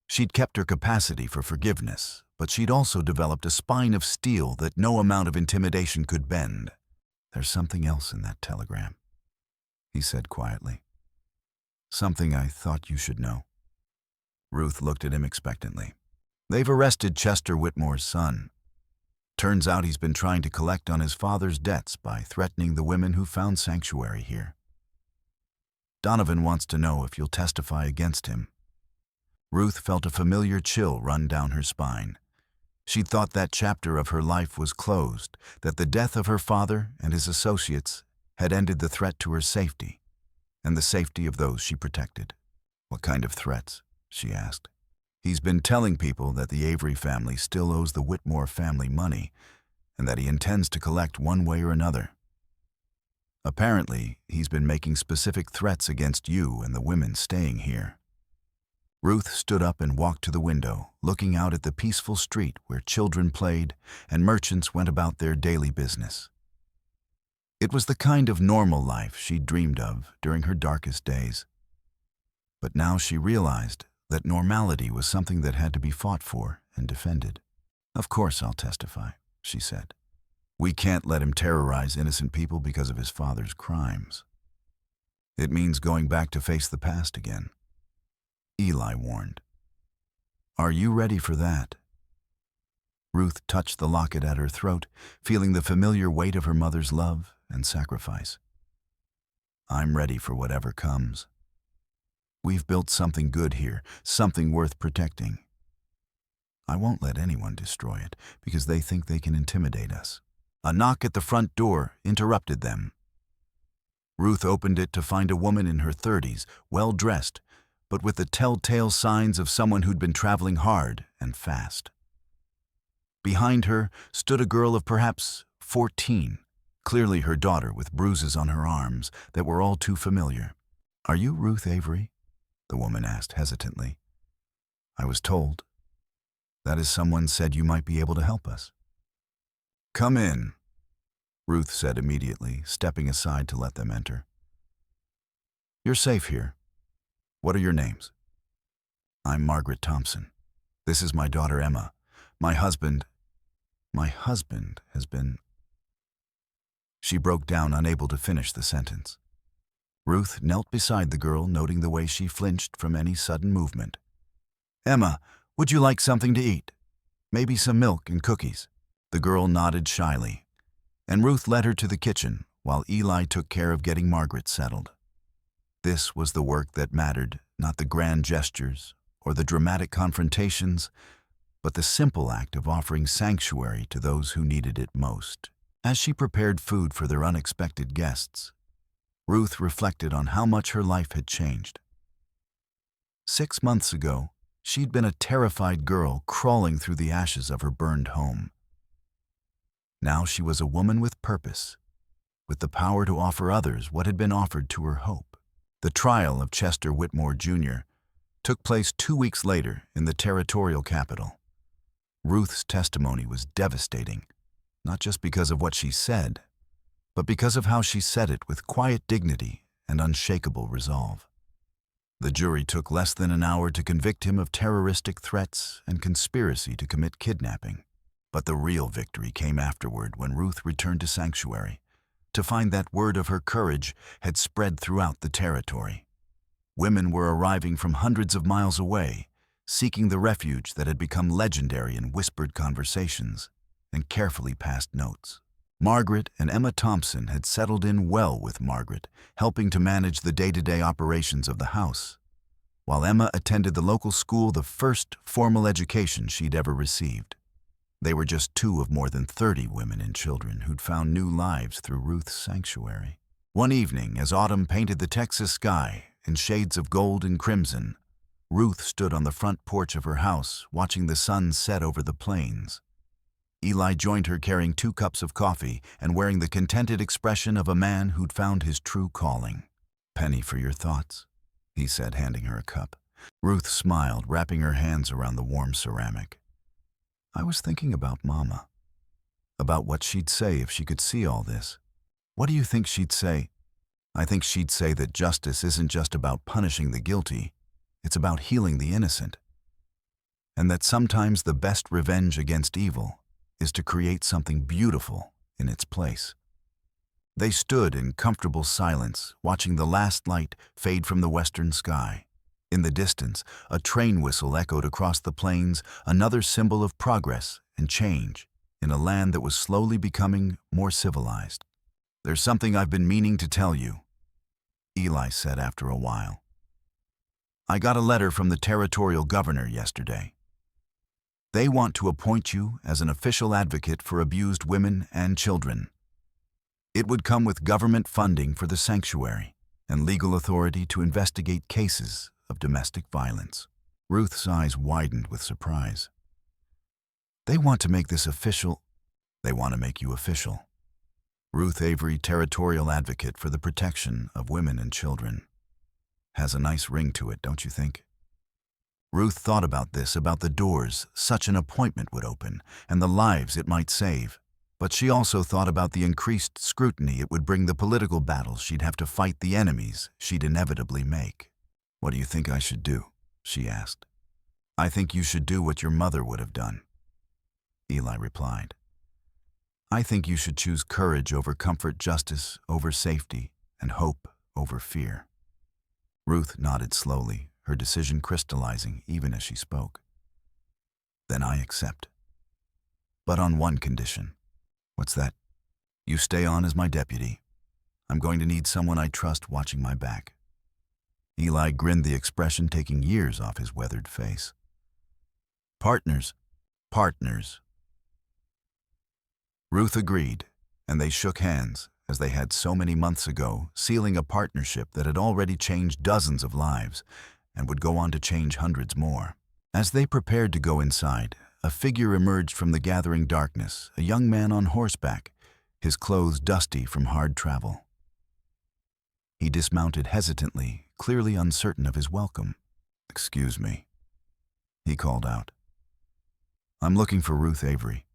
She'd kept her capacity for forgiveness, but she'd also developed a spine of steel that no amount of intimidation could bend. There's something else in that telegram, he said quietly. Something I thought you should know. Ruth looked at him expectantly. They've arrested Chester Whitmore's son. Turns out he's been trying to collect on his father's debts by threatening the women who found sanctuary here. Donovan wants to know if you'll testify against him. Ruth felt a familiar chill run down her spine. She'd thought that chapter of her life was closed, that the death of her father and his associates had ended the threat to her safety, and the safety of those she protected. What kind of threats? She asked. He's been telling people that the Avery family still owes the Whitmore family money, and that he intends to collect one way or another. Apparently, he's been making specific threats against you and the women staying here. Ruth stood up and walked to the window, looking out at the peaceful street where children played and merchants went about their daily business. It was the kind of normal life she'd dreamed of during her darkest days. But now she realized that normality was something that had to be fought for and defended. Of course I'll testify, she said. We can't let him terrorize innocent people because of his father's crimes. It means going back to face the past again. Eli warned. Are you ready for that? Ruth touched the locket at her throat, feeling the familiar weight of her mother's love and sacrifice. I'm ready for whatever comes. We've built something good here, something worth protecting. I won't let anyone destroy it because they think they can intimidate us. A knock at the front door interrupted them. Ruth opened it to find a woman in her 30s, well-dressed, but with the telltale signs of someone who'd been traveling hard and fast. Behind her stood a girl of perhaps 14, clearly her daughter with bruises on her arms that were all too familiar. Are you Ruth Avery? The woman asked hesitantly. I was told. That is, someone said you might be able to help us. Come in, Ruth said immediately, stepping aside to let them enter. You're safe here. What are your names? I'm Margaret Thompson. This is my daughter Emma. My husband has been... She broke down, unable to finish the sentence. Ruth knelt beside the girl, noting the way she flinched from any sudden movement. Emma, would you like something to eat? Maybe some milk and cookies? The girl nodded shyly, and Ruth led her to the kitchen while Eli took care of getting Margaret settled. This was the work that mattered, not the grand gestures or the dramatic confrontations, but the simple act of offering sanctuary to those who needed it most. As she prepared food for their unexpected guests, Ruth reflected on how much her life had changed. 6 months ago, she'd been a terrified girl crawling through the ashes of her burned home. Now she was a woman with purpose, with the power to offer others what had been offered to her hope. The trial of Chester Whitmore, Jr. took place 2 weeks later in the territorial capital. Ruth's testimony was devastating, not just because of what she said, but because of how she said it with quiet dignity and unshakable resolve. The jury took less than an hour to convict him of terroristic threats and conspiracy to commit kidnapping. But the real victory came afterward when Ruth returned to sanctuary, to find that word of her courage had spread throughout the territory. Women were arriving from hundreds of miles away, seeking the refuge that had become legendary in whispered conversations and carefully passed notes. Margaret and Emma Thompson had settled in well with Margaret, helping to manage the day-to-day operations of the house, while Emma attended the local school, the first formal education she'd ever received. They were just 2 of more than 30 women and children who'd found new lives through Ruth's sanctuary. One evening, as autumn painted the Texas sky in shades of gold and crimson, Ruth stood on the front porch of her house, watching the sun set over the plains. Eli joined her, carrying 2 cups of coffee and wearing the contented expression of a man who'd found his true calling. "Penny for your thoughts," he said, handing her a cup. Ruth smiled, wrapping her hands around the warm ceramic. I was thinking about Mama, about what she'd say if she could see all this. What do you think she'd say? I think she'd say that justice isn't just about punishing the guilty, it's about healing the innocent. And that sometimes the best revenge against evil is to create something beautiful in its place. They stood in comfortable silence, watching the last light fade from the western sky. In the distance, a train whistle echoed across the plains, another symbol of progress and change in a land that was slowly becoming more civilized. There's something I've been meaning to tell you, Eli said after a while. I got a letter from the territorial governor yesterday. They want to appoint you as an official advocate for abused women and children. It would come with government funding for the sanctuary and legal authority to investigate cases of domestic violence. Ruth's eyes widened with surprise. They want to make this official. They want to make you official. Ruth Avery, territorial advocate for the protection of women and children. Has a nice ring to it, don't you think? Ruth thought about this, about the doors such an appointment would open and the lives it might save. But she also thought about the increased scrutiny it would bring, the political battles she'd have to fight, the enemies she'd inevitably make. What do you think I should do? She asked. I think you should do what your mother would have done, Eli replied. I think you should choose courage over comfort, justice over safety, and hope over fear. Ruth nodded slowly, her decision crystallizing even as she spoke. "Then I accept. But on one condition." "What's that?" "You stay on as my deputy. I'm going to need someone I trust watching my back." Eli grinned, the expression taking years off his weathered face. "Partners. Partners." Ruth agreed, and they shook hands, as they had so many months ago, sealing a partnership that had already changed dozens of lives and would go on to change hundreds more. As they prepared to go inside, a figure emerged from the gathering darkness, a young man on horseback, his clothes dusty from hard travel. He dismounted hesitantly, clearly uncertain of his welcome. "Excuse me," he called out. "I'm looking for Ruth Avery.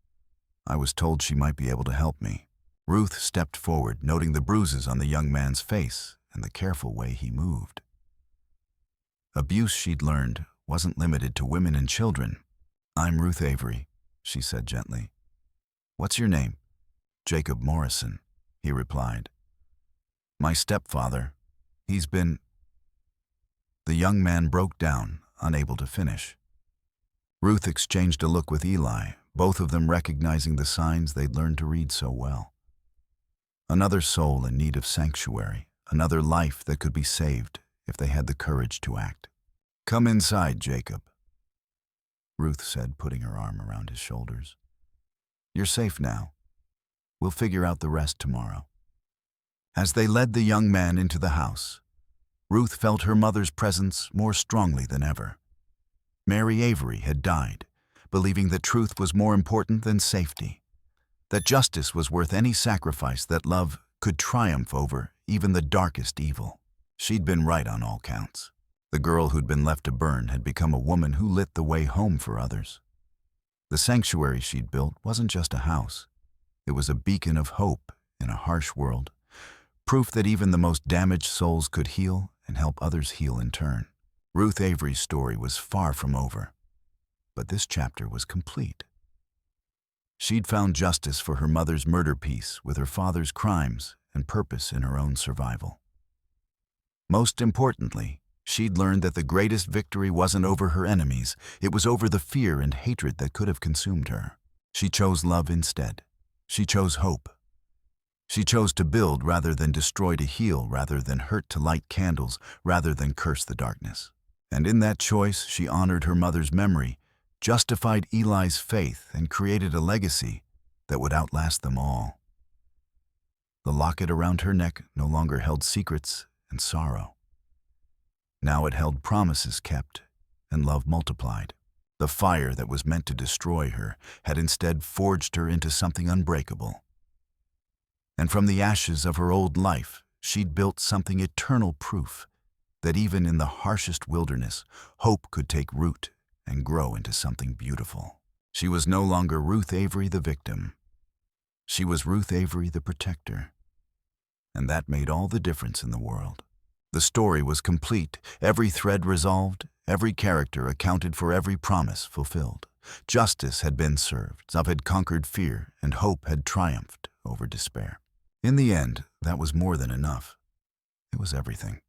I was told she might be able to help me." Ruth stepped forward, noting the bruises on the young man's face and the careful way he moved. Abuse, she'd learned, wasn't limited to women and children. "I'm Ruth Avery," she said gently. "What's your name?" "Jacob Morrison," he replied. "My stepfather. He's been—" The young man broke down, unable to finish. Ruth exchanged a look with Eli, both of them recognizing the signs they'd learned to read so well. Another soul in need of sanctuary, another life that could be saved if they had the courage to act. "Come inside, Jacob," Ruth said, putting her arm around his shoulders. "You're safe now. We'll figure out the rest tomorrow." As they led the young man into the house, Ruth felt her mother's presence more strongly than ever. Mary Avery had died, believing that truth was more important than safety, that justice was worth any sacrifice, that love could triumph over even the darkest evil. She'd been right on all counts. The girl who'd been left to burn had become a woman who lit the way home for others. The sanctuary she'd built wasn't just a house. It was a beacon of hope in a harsh world, proof that even the most damaged souls could heal and help others heal in turn. Ruth Avery's story was far from over, but this chapter was complete. She'd found justice for her mother's murder piece with her father's crimes and purpose in her own survival. Most importantly, she'd learned that the greatest victory wasn't over her enemies, it was over the fear and hatred that could have consumed her. She chose love instead. She chose hope. She chose to build rather than destroy, to heal rather than hurt, to light candles rather than curse the darkness. And in that choice, she honored her mother's memory, justified Eli's faith, and created a legacy that would outlast them all. The locket around her neck no longer held secrets and sorrow. Now it held promises kept and love multiplied. The fire that was meant to destroy her had instead forged her into something unbreakable. And from the ashes of her old life, she'd built something eternal, proof that even in the harshest wilderness, hope could take root and grow into something beautiful. She was no longer Ruth Avery the victim. She was Ruth Avery the protector. And that made all the difference in the world. The story was complete, every thread resolved, every character accounted for, every promise fulfilled. Justice had been served, love had conquered fear, and hope had triumphed over despair. In the end, that was more than enough. It was everything.